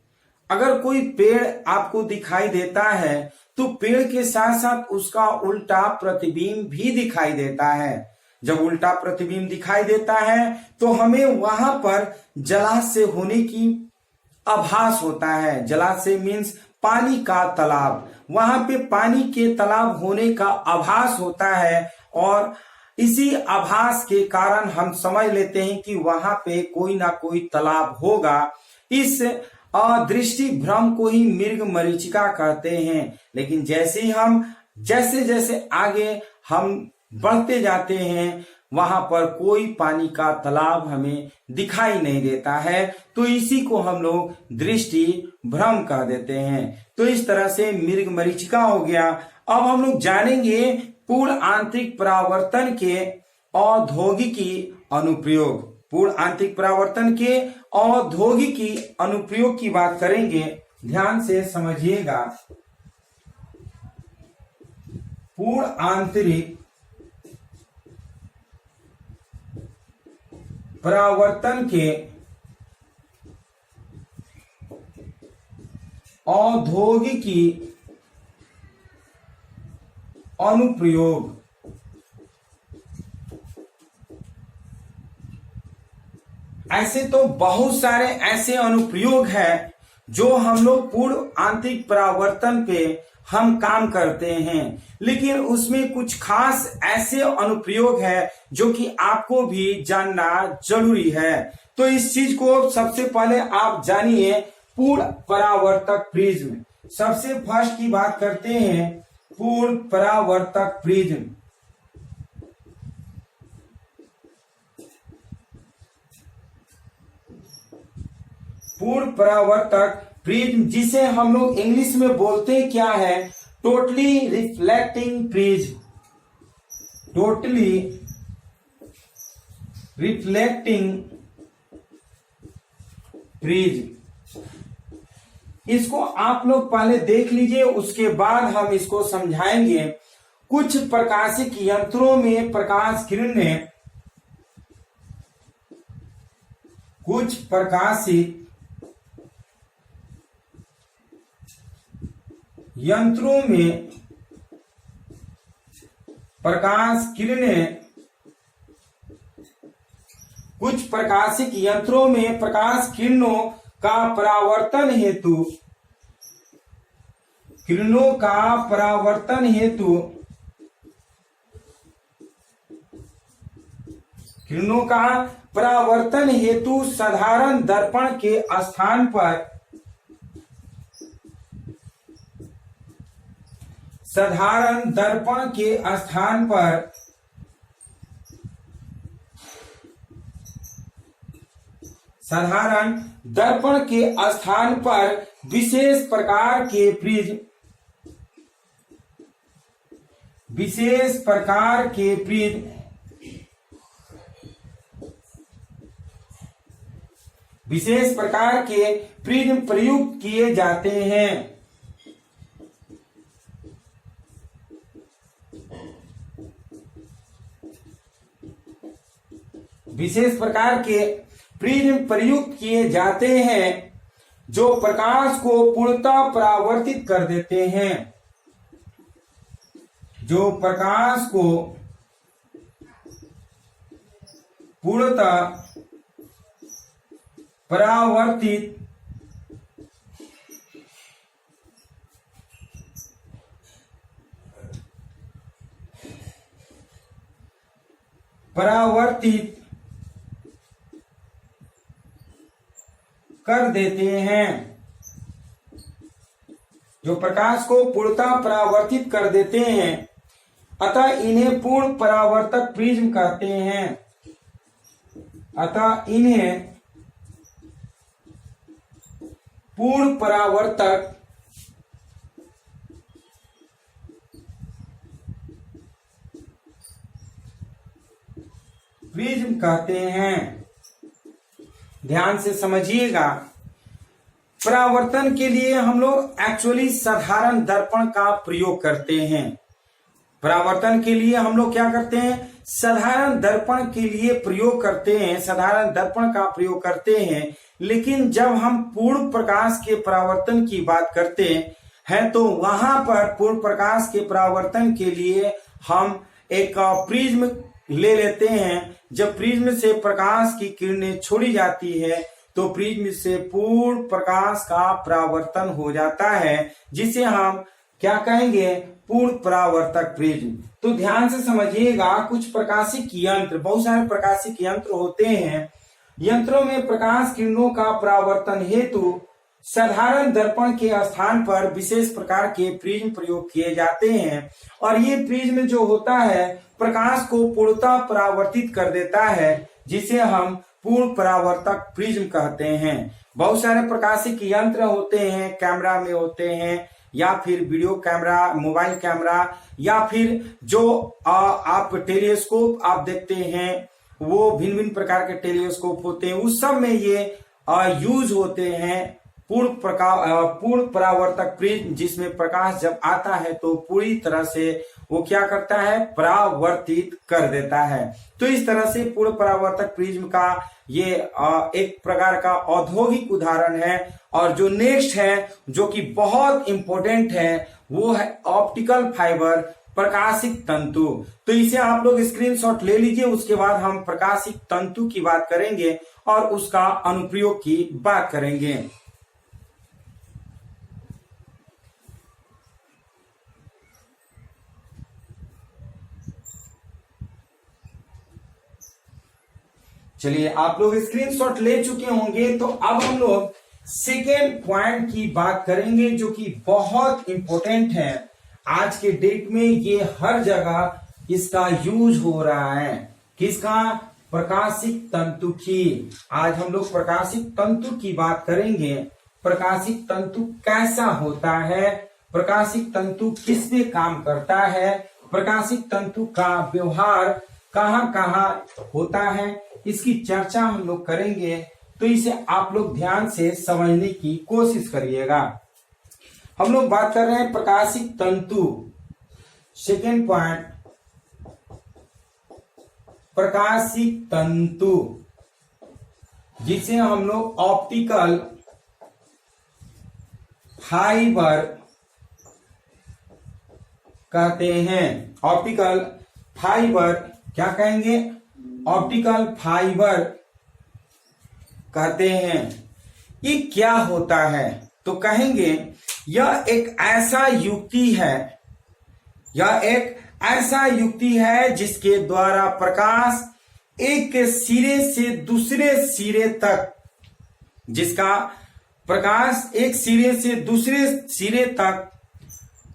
अगर कोई पेड़ आपको दिखाई देता है तो पेड़ के साथ साथ उसका उल्टा प्रतिबिंब भी दिखाई देता है। जब उल्टा प्रतिबिंब दिखाई देता है तो हमें वहां पर जलाशय होने की आभास होता है। जलाशय मीन्स पानी का तालाब, वहां पे पानी के तालाब होने का आभास होता है, और इसी आभास के कारण हम समझ लेते हैं कि वहां पे कोई ना कोई तालाब होगा। इस अदृष्टि भ्रम को ही मृग मरीचिका कहते हैं। लेकिन जैसे जैसे आगे हम बढ़ते जाते हैं, वहां पर कोई पानी का तालाब हमें दिखाई नहीं देता है, तो इसी को हम लोग दृष्टि भ्रम कह देते हैं। तो इस तरह से मृग मरीचिका हो गया। अब हम लोग जानेंगे पूर्ण आंतरिक परावर्तन के औद्योगिकी अनुप्रयोग। पूर्ण आंतरिक परावर्तन के औद्योगिकी अनुप्रयोग की बात करेंगे, ध्यान से समझिएगा। पूर्ण आंतरिक परावर्तन के औद्योगिकी अनुप्रयोग। ऐसे तो बहुत सारे ऐसे अनुप्रयोग हैं जो हम लोग पूर्ण आंतरिक परावर्तन पे हम काम करते हैं, लेकिन उसमें कुछ खास ऐसे अनुप्रयोग है जो कि आपको भी जानना जरूरी है। तो इस चीज को सबसे पहले आप जानिए, पूर्ण परावर्तक प्रिज्म। सबसे फर्स्ट की बात करते हैं पूर्ण परावर्तक प्रिज्म। पूर्ण परावर्तक प्रिज्म, जिसे हम लोग इंग्लिश में बोलते क्या है, totally reflecting prism. Totally reflecting prism. इसको आप लोग पहले देख लीजिए, उसके बाद हम इसको समझाएंगे। कुछ प्रकाशिक यंत्रों में प्रकाश किरणें, कुछ प्रकाशिक यंत्रों में प्रकाश किरणें, कुछ प्रकाशिक यंत्रों में प्रकाश किरणों का परावर्तन हेतु, किरणों का परावर्तन हेतु, किरणों का परावर्तन हेतु साधारण दर्पण के स्थान पर, साधारण दर्पण के स्थान पर साधारण दर्पण के स्थान पर विशेष प्रकार के प्रिज्म, विशेष प्रकार के प्रिज्म, विशेष प्रकार के प्रिज्म प्रयुक्त किए जाते हैं। विशेष प्रकार के प्रिज्म प्रयुक्त किए जाते हैं जो प्रकाश को पूर्णतः परावर्तित कर देते हैं, जो प्रकाश को पूर्णतः परावर्तित कर देते हैं। जो प्रकाश को पूर्णतः परावर्तित कर देते हैं, अतः इन्हें पूर्ण परावर्तक प्रिज्म कहते हैं। अतः इन्हें पूर्ण परावर्तक प्रिज्म कहते हैं। ध्यान से समझिएगा, परावर्तन के लिए हम लोग एक्चुअली साधारण दर्पण का प्रयोग करते हैं। परावर्तन के लिए हम लोग क्या करते हैं? साधारण दर्पण के लिए प्रयोग करते हैं, साधारण दर्पण का प्रयोग करते हैं। लेकिन जब हम पूर्ण प्रकाश के परावर्तन की बात करते हैं तो वहां पर पूर्ण प्रकाश के परावर्तन के लिए हम एक प्रिज्म ले लेते हैं। जब प्रिज्म से प्रकाश की किरणें छोड़ी जाती है तो प्रिज्म से पूर्ण प्रकाश का परावर्तन हो जाता है, जिसे हम क्या कहेंगे? पूर्ण परावर्तक प्रिज्म। तो ध्यान से समझिएगा, कुछ प्रकाशिक यंत्र, बहुत सारे प्रकाशिक यंत्र होते हैं। यंत्रों में प्रकाश किरणों का परावर्तन हेतु साधारण दर्पण के स्थान पर विशेष प्रकार के प्रिज्म प्रयोग किए जाते हैं। और ये प्रिज्म जो होता है प्रकाश को पूर्णतः परावर्तित कर देता है, जिसे हम पूर्ण परावर्तक प्रिज्म कहते हैं। बहुत सारे प्रकाशिक यंत्र होते हैं, कैमरा में होते हैं, या फिर वीडियो कैमरा, मोबाइल कैमरा, या फिर जो आप टेलीस्कोप आप देखते हैं, वो भिन्न भिन्न प्रकार के टेलीस्कोप होते हैं। उस सब में ये यूज होते हैं पूर्ण परावर्तक प्रिज्म, जिसमें प्रकाश जब आता है तो पूरी तरह से वो क्या करता है? परावर्तित कर देता है। तो इस तरह से पूर्ण परावर्तक प्रिज्म का ये एक प्रकार का औद्योगिक उदाहरण है। और जो नेक्स्ट है, जो कि बहुत इंपॉर्टेंट है, वो है ऑप्टिकल फाइबर, प्रकाशिक तंतु। तो इसे आप लोग स्क्रीनशॉट ले लीजिए, उसके बाद हम प्रकाशिक तंतु की बात करेंगे और उसका अनुप्रयोग की बात करेंगे। चलिए, आप लोग स्क्रीनशॉट ले चुके होंगे, तो अब हम लोग सेकेंड पॉइंट की बात करेंगे, जो कि बहुत इंपॉर्टेंट है। आज के डेट में ये हर जगह इसका यूज हो रहा है। किसका? प्रकाशिक तंतु की। आज हम लोग प्रकाशिक तंतु की बात करेंगे। प्रकाशिक तंतु कैसा होता है, प्रकाशिक तंतु किस पे काम करता है, प्रकाशिक तंतु का व्यवहार कहाँ कहाँ होता है, इसकी चर्चा हम लोग करेंगे। तो इसे आप लोग ध्यान से समझने की कोशिश करिएगा। हम लोग बात कर रहे हैं प्रकाशिक तंतु। सेकेंड पॉइंट, प्रकाशिक तंतु, जिसे हम लोग ऑप्टिकल फाइबर कहते हैं। ऑप्टिकल फाइबर क्या कहेंगे? ऑप्टिकल फाइबर कहते हैं। ये क्या होता है? तो कहेंगे यह एक ऐसा युक्ति है, यह एक ऐसा युक्ति है जिसके द्वारा प्रकाश एक सिरे से दूसरे सिरे तक, जिसका प्रकाश एक सिरे से दूसरे सिरे तक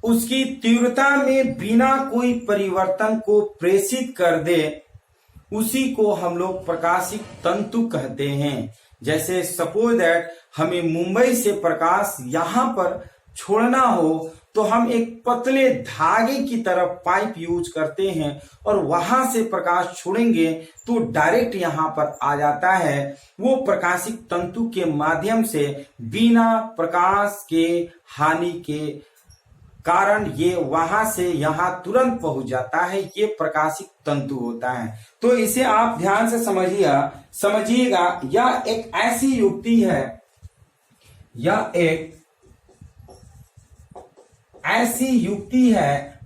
उसकी तीव्रता में बिना कोई परिवर्तन को प्रेषित कर दे, उसी को हम लोग प्रकाशिक तंतु कहते हैं। जैसे सपोज दैट हमें मुंबई से प्रकाश यहां पर छोड़ना हो तो हम एक पतले धागे की तरफ पाइप यूज करते हैं और वहां से प्रकाश छोड़ेंगे तो डायरेक्ट यहां पर आ जाता है। वो प्रकाशिक तंतु के माध्यम से बिना प्रकाश के हानि के कारण ये वहां से यहां तुरंत पहुंच जाता है। ये प्रकाशिक तंतु होता है। तो इसे आप ध्यान से समझिएगा। यह एक ऐसी युक्ति है, यह एक ऐसी युक्ति है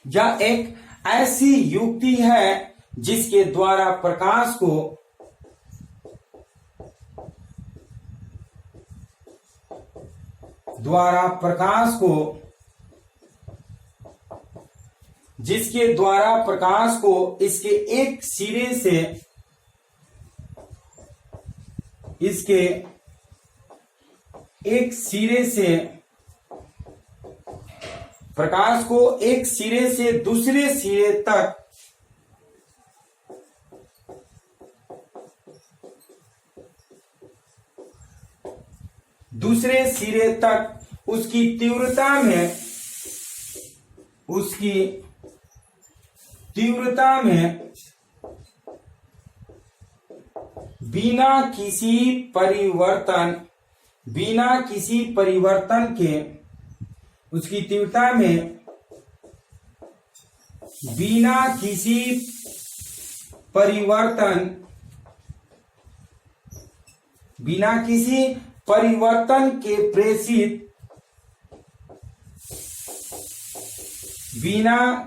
यह एक ऐसी युक्ति है जिसके द्वारा प्रकाश को इसके एक सिरे से प्रकाश को एक सिरे से दूसरे सिरे तक उसकी तीव्रता में बिना किसी परिवर्तन के उसकी तीव्रता में बिना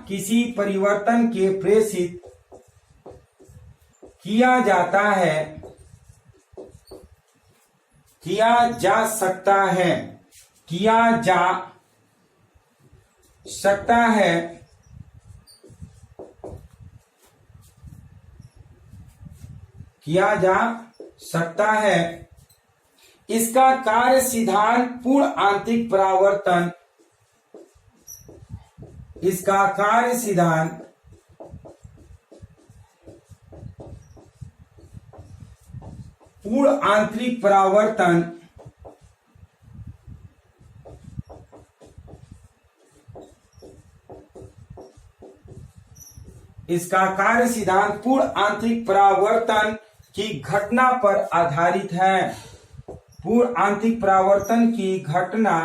किसी परिवर्तन के प्रेषित किया जा सकता है। इसका कार्य सिद्धांत पूर्ण आंतरिक परावर्तन की घटना पर आधारित है। पूर्ण आंतरिक परावर्तन की घटना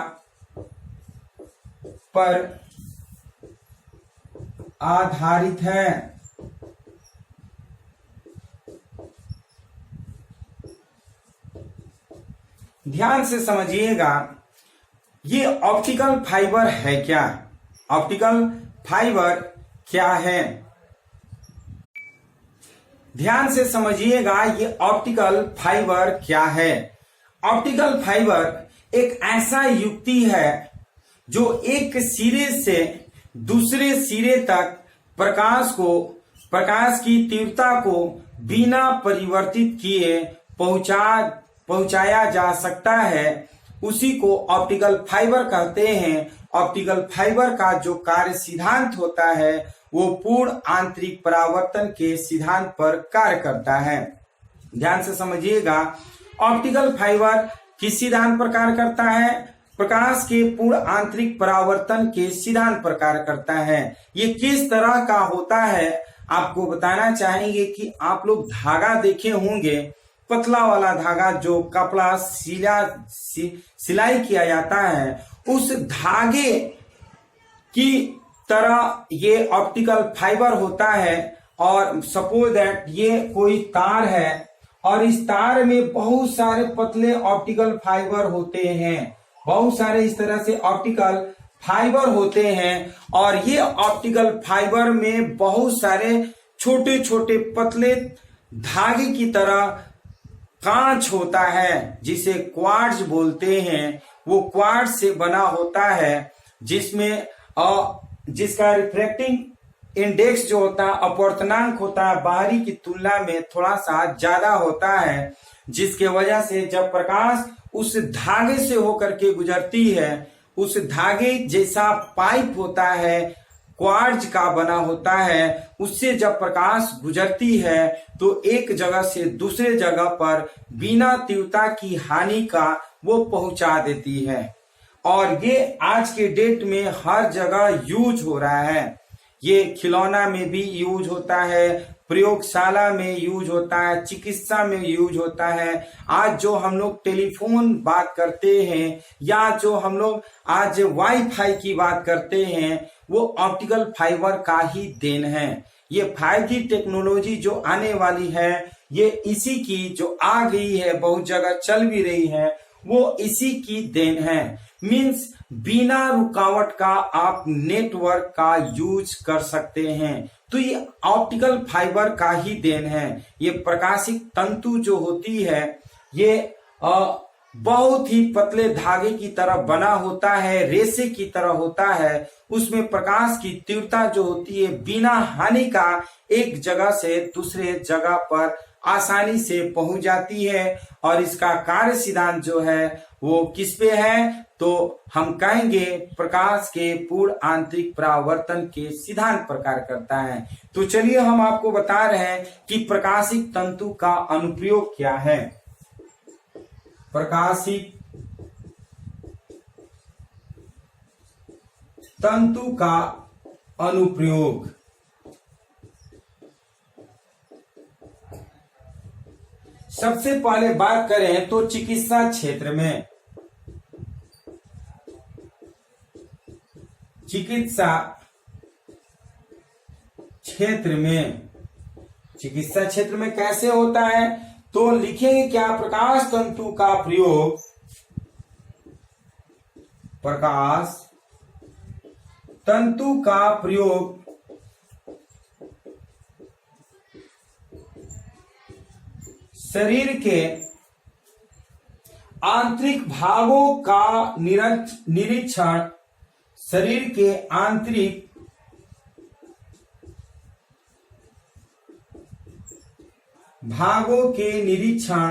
पर आधारित है। ध्यान से समझिएगा, ये ऑप्टिकल फाइबर है क्या? ऑप्टिकल फाइबर क्या है? ध्यान से समझिएगा, ये ऑप्टिकल फाइबर क्या है? ऑप्टिकल फाइबर एक ऐसा युक्ति है जो एक सिरे से दूसरे सिरे तक प्रकाश की तीव्रता को बिना परिवर्तित किए पहुंचाया जा सकता है। उसी को ऑप्टिकल फाइबर कहते हैं। ऑप्टिकल फाइबर का जो कार्य सिद्धांत होता है वो पूर्ण आंतरिक परावर्तन के सिद्धांत पर कार्य करता है। ध्यान से समझिएगा, ऑप्टिकल फाइबर किस सिद्धांत पर कार्य करता है? प्रकाश के पूर्ण आंतरिक परावर्तन के सिद्धांत पर कार्य करता है। ये किस तरह का होता है आपको बताना चाहेंगे कि आप लोग धागा देखे होंगे, पतला वाला धागा जो कपड़ा सिलाई किया जाता है, उस धागे की तरह ये ऑप्टिकल फाइबर होता है। और सपोज दैट ये कोई तार है और इस तार में बहुत सारे पतले ऑप्टिकल फाइबर होते हैं। बहुत सारे इस तरह से ऑप्टिकल फाइबर होते हैं और ये ऑप्टिकल फाइबर में बहुत सारे छोटे छोटे पतले धागे की तरह कांच होता है जिसे क्वार्ट्ज बोलते हैं। वो क्वार्ट्ज से बना होता है जिसका रिफ्रैक्टिंग इंडेक्स जो होता है, अपवर्तनांक होता है, बाहरी की तुलना में थोड़ा सा ज्यादा होता है, जिसके वजह से जब प्रकाश उस धागे से होकर के गुजरती है, उस धागे जैसा पाइप होता है, क्वार्ट्ज का बना होता है, उससे जब प्रकाश गुजरती है तो एक जगह से दूसरे जगह पर बिना तीव्रता की हानि का वो पहुंचा देती है। और ये आज के डेट में हर जगह यूज हो रहा है। ये खिलौना में भी यूज होता है, प्रयोगशाला में यूज होता है, चिकित्सा में यूज होता है। आज जो हम लोग टेलीफोन बात करते हैं या जो हम लोग आज वाईफाई की बात करते हैं, वो ऑप्टिकल फाइबर का ही देन है। ये 5G टेक्नोलॉजी जो आने वाली है, ये इसी की जो आ गई है, बहुत जगह चल भी रही है, वो इसी की देन है। मीन्स बिना रुकावट का आप नेटवर्क का यूज कर सकते हैं। तो ये ऑप्टिकल फाइबर का ही देन है। ये प्रकाशिक तंतु जो होती है ये बहुत ही पतले धागे की तरह बना होता है, रेशे की तरह होता है। उसमें प्रकाश की तीव्रता जो होती है बिना हानि का एक जगह से दूसरे जगह पर आसानी से पहुंच जाती है। और इसका कार्य सिद्धांत जो है वो किस पे है, तो हम कहेंगे प्रकाश के पूर्ण आंतरिक परावर्तन के सिद्धांत पर कार्य करता है। तो चलिए हम आपको बता रहे हैं कि प्रकाशिक तंतु का अनुप्रयोग क्या है। प्रकाशिक तंतु का अनुप्रयोग। सबसे पहले बात करें तो चिकित्सा क्षेत्र में, चिकित्सा क्षेत्र में कैसे होता है, तो लिखेंगे क्या, प्रकाश तंतु का प्रयोग, प्रकाश तंतु का प्रयोग शरीर के आंतरिक भागों का निरीक्षण, शरीर के आंतरिक भागों के निरीक्षण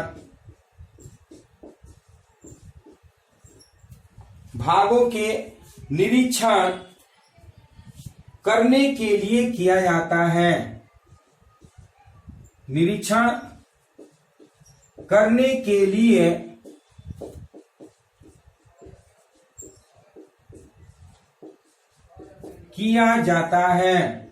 करने के लिए किया जाता है। निरीक्षण करने के लिए किया जाता है।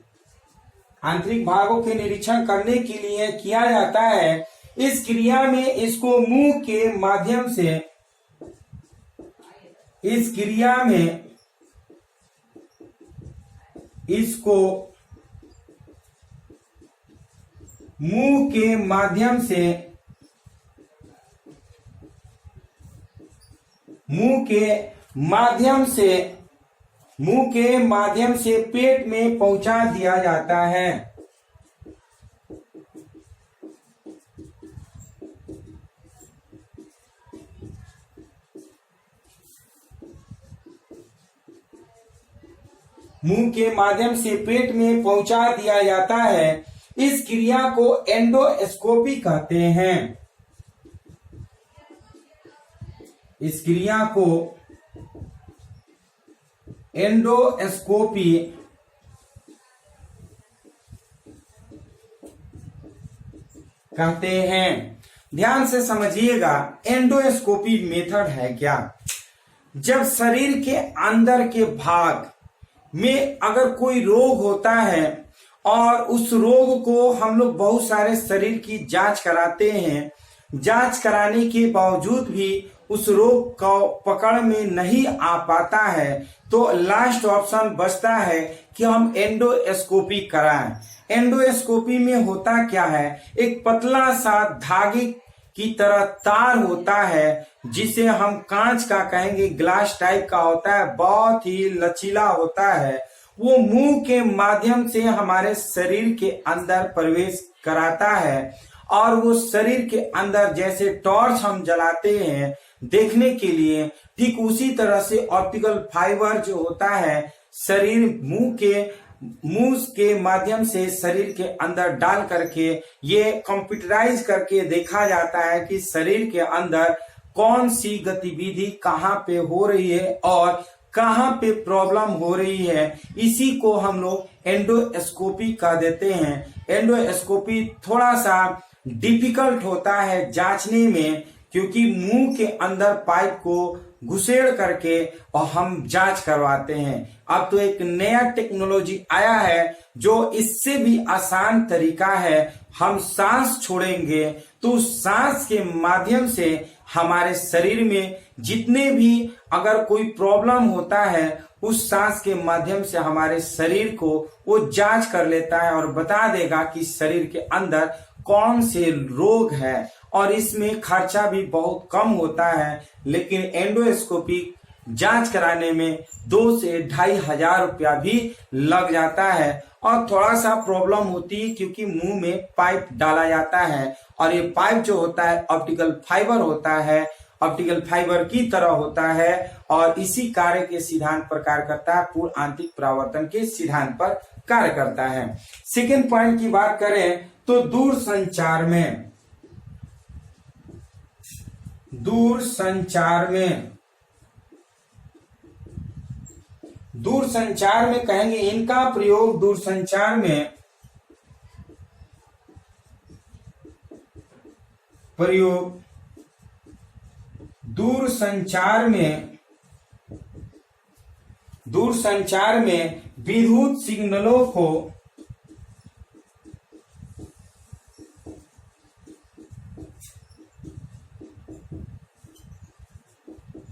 आंतरिक भागों के निरीक्षण करने के लिए किया जाता है। इस क्रिया में इसको मुंह के माध्यम से, इस क्रिया में इसको मुंह के माध्यम से पेट में पहुंचा दिया जाता है। मुंह के माध्यम से पेट में पहुंचा दिया जाता है। इस क्रिया को एंडोस्कोपी कहते हैं। इस क्रिया को एंडोस्कोपी कहते हैं। ध्यान से समझिएगा, एंडोस्कोपी मेथड है क्या। जब शरीर के अंदर के भाग में अगर कोई रोग होता है और उस रोग को हम लोग बहुत सारे शरीर की जांच कराते हैं, जांच कराने के बावजूद भी उस रोग को पकड़ में नहीं आ पाता है, तो लास्ट ऑप्शन बचता है कि हम एंडोस्कोपी कराएं। एंडोस्कोपी में होता क्या है, एक पतला सा धागे की तरह तार होता है जिसे हम कांच का कहेंगे, ग्लास टाइप का होता है, बहुत ही लचीला होता है। वो मुंह के माध्यम से हमारे शरीर के अंदर प्रवेश कराता है और वो शरीर के अंदर जैसे टॉर्च हम जलाते हैं देखने के लिए, ठीक उसी तरह से ऑप्टिकल फाइबर जो होता है शरीर मुंह के माध्यम से शरीर के अंदर डाल करके ये कंप्यूटराइज करके देखा जाता है कि शरीर के अंदर कौन सी गतिविधि कहाँ पे हो रही है और कहाँ पे प्रॉब्लम हो रही है। इसी को हम लोग एंडोस्कोपी कह देते हैं। एंडोस्कोपी थोड़ा सा डिफिकल्ट होता है जांचने में, क्योंकि मुंह के अंदर पाइप को घुसेड़ करके और हम जांच करवाते हैं। अब तो एक नया टेक्नोलॉजी आया है जो इससे भी आसान तरीका है। हम सांस छोड़ेंगे तो सांस के माध्यम से हमारे शरीर में जितने भी अगर कोई प्रॉब्लम होता है उस सांस के माध्यम से हमारे शरीर को वो जांच कर लेता है और बता देगा कि शरीर के अंदर कौन से रोग है। और इसमें खर्चा भी बहुत कम होता है। लेकिन एंडोस्कोपी जांच कराने में 2 से 2,500 रुपया भी लग जाता है। और थोड़ा सा प्रॉब्लम होती है क्योंकि मुंह में पाइप डाला जाता है और ये पाइप जो होता है ऑप्टिकल फाइबर होता है, ऑप्टिकल फाइबर की तरह होता है और इसी कार्य के सिद्धांत पर कार्य करता है, पूर्ण आंतरिक परावर्तन के सिद्धांत पर कार्य करता है। सेकेंड पॉइंट की बात करें तो दूरसंचार में कहेंगे इनका प्रयोग दूरसंचार में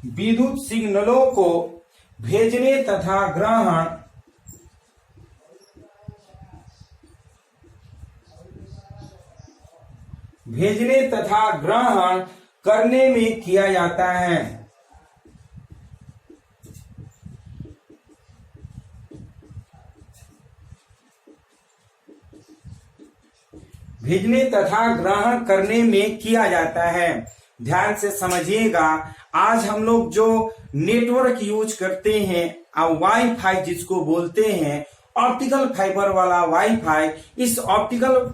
विद्युत सिग्नलों को भेजने तथा ग्रहण करने में किया जाता है। भेजने तथा ग्रहण करने में किया जाता है। ध्यान से समझिएगा, आज हम लोग जो नेटवर्क यूज करते हैं वाईफाई जिसको बोलते हैं, ऑप्टिकल फाइबर वाला वाईफाई, इस ऑप्टिकल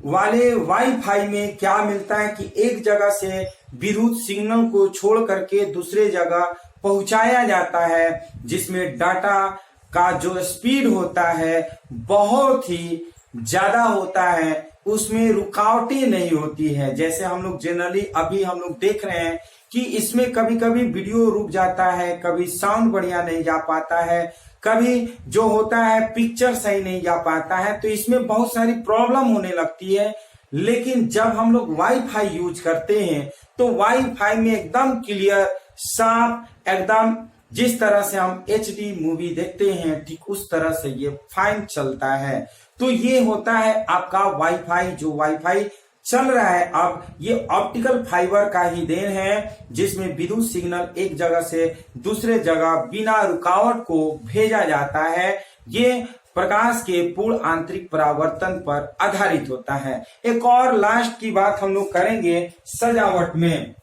वाले वाईफाई में क्या मिलता है कि एक जगह से विद्युत सिग्नल को छोड़ करके दूसरे जगह पहुंचाया जाता है, जिसमें डाटा का जो स्पीड होता है बहुत ही ज्यादा होता है, उसमें रुकावटें नहीं होती है। जैसे हम लोग जनरली अभी हम लोग देख रहे हैं कि इसमें कभी कभी वीडियो रुक जाता है, कभी साउंड बढ़िया नहीं जा पाता है, कभी जो होता है पिक्चर सही नहीं जा पाता है, तो इसमें बहुत सारी प्रॉब्लम होने लगती है। लेकिन जब हम लोग वाईफाई यूज करते हैं तो वाईफाई में एकदम क्लियर, साफ, एकदम जिस तरह से हम HD मूवी देखते हैं ठीक उस तरह से ये फाइन चलता है। तो ये होता है आपका वाईफाई। जो वाईफाई चल रहा है अब ये ऑप्टिकल फाइबर का ही देन है, जिसमें विद्युत सिग्नल एक जगह से दूसरे जगह बिना रुकावट को भेजा जाता है। ये प्रकाश के पूर्ण आंतरिक परावर्तन पर आधारित होता है। एक और लास्ट की बात हम लोग करेंगे सजावट में।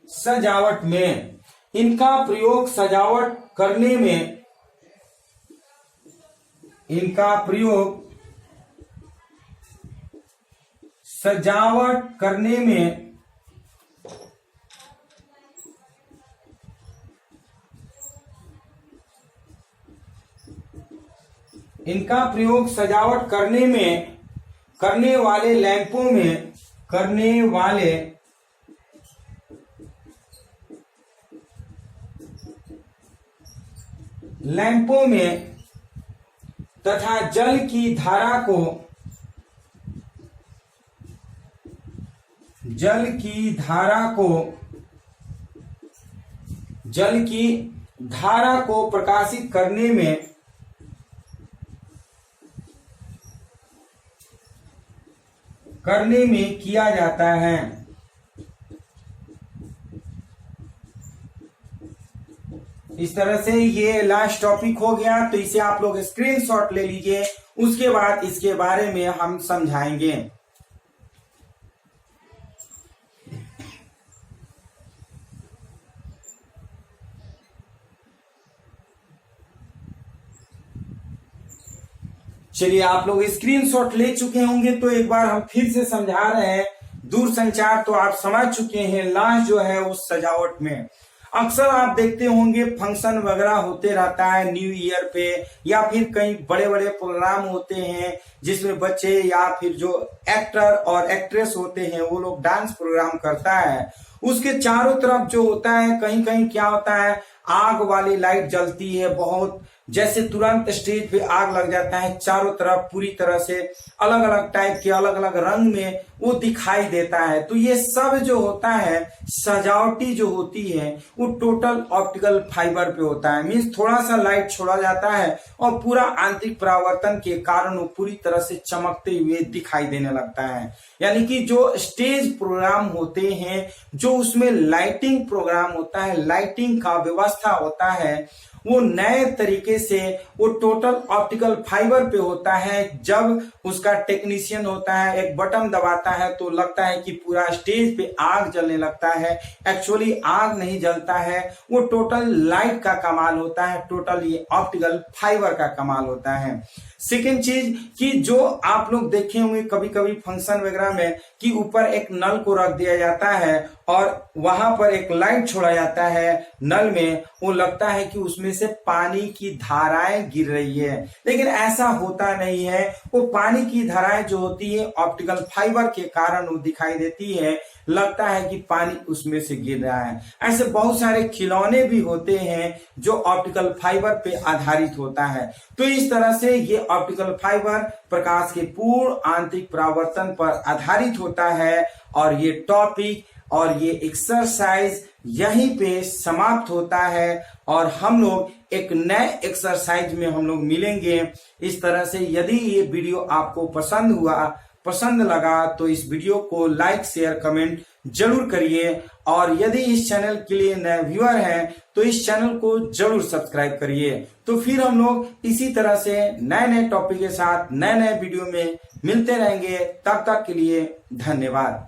सजावट में इनका प्रयोग सजावट करने में करने वाले लैंपों में तथा जल की धारा को प्रकाशित करने में किया जाता है। इस तरह से ये लास्ट टॉपिक हो गया, तो इसे आप लोग स्क्रीनशॉट ले लीजिए, उसके बाद इसके बारे में हम समझाएंगे। चलिए, आप लोग स्क्रीनशॉट ले चुके होंगे तो एक बार हम फिर से समझा रहे हैं। दूरसंचार तो आप समझ चुके हैं, लास्ट जो है उस सजावट में अक्सर आप देखते होंगे फंक्शन वगैरह होते रहता है न्यू ईयर पे, या फिर कई बड़े बड़े प्रोग्राम होते हैं जिसमें बच्चे या फिर जो एक्टर और एक्ट्रेस होते हैं वो लोग डांस प्रोग्राम करता है। उसके चारों तरफ जो होता है कहीं कहीं क्या होता है, आग वाली लाइट जलती है, बहुत जैसे तुरंत स्टेज पे आग लग जाता है, चारों तरफ पूरी तरह से अलग अलग टाइप के अलग अलग रंग में वो दिखाई देता है। तो ये सब जो होता है सजावटी जो होती है वो टोटल ऑप्टिकल फाइबर पे होता है। मीन्स थोड़ा सा लाइट छोड़ा जाता है और पूरा आंतरिक परावर्तन के कारण वो पूरी तरह से चमकते हुए दिखाई देने लगता है। यानी कि जो स्टेज प्रोग्राम होते हैं, जो उसमें लाइटिंग प्रोग्राम होता है, लाइटिंग का व्यवस्था होता है, वो नए तरीके से वो टोटल ऑप्टिकल फाइबर पे होता है। जब उसका टेक्नीशियन होता है, एक बटन दबाता है तो लगता है कि पूरा स्टेज पे आग जलने लगता है। एक्चुअली आग नहीं जलता है, वो टोटल लाइट का कमाल होता है, टोटल ये ऑप्टिकल फाइबर का कमाल होता है। सेकेंड चीज कि जो आप लोग देखे होंगे कभी कभी फंक्शन वगैरह में कि ऊपर एक नल को रख दिया जाता है और वहां पर एक लाइट छोड़ा जाता है नल में, वो लगता है कि उसमें से पानी की धाराएं गिर रही है, लेकिन ऐसा होता नहीं है। वो पानी की धाराएं जो होती है ऑप्टिकल फाइबर के कारण वो दिखाई देती है, लगता है कि पानी उसमें से गिर रहा है। ऐसे बहुत सारे खिलौने भी होते हैं जो ऑप्टिकल फाइबर पे आधारित होता है। तो इस तरह से ये ऑप्टिकल फाइबर प्रकाश के पूर्ण आंतरिक परावर्तन पर आधारित होता है। और ये टॉपिक और ये एक्सरसाइज यहीं पे समाप्त होता है और हम लोग एक नए एक्सरसाइज में हम लोग मिलेंगे। इस तरह से यदि ये वीडियो आपको पसंद लगा तो इस वीडियो को लाइक शेयर कमेंट जरूर करिए और यदि इस चैनल के लिए नए व्यूअर हैं तो इस चैनल को जरूर सब्सक्राइब करिए। तो फिर हम लोग इसी तरह से नए नए टॉपिक के साथ नए नए वीडियो में मिलते रहेंगे। तब तक के लिए धन्यवाद।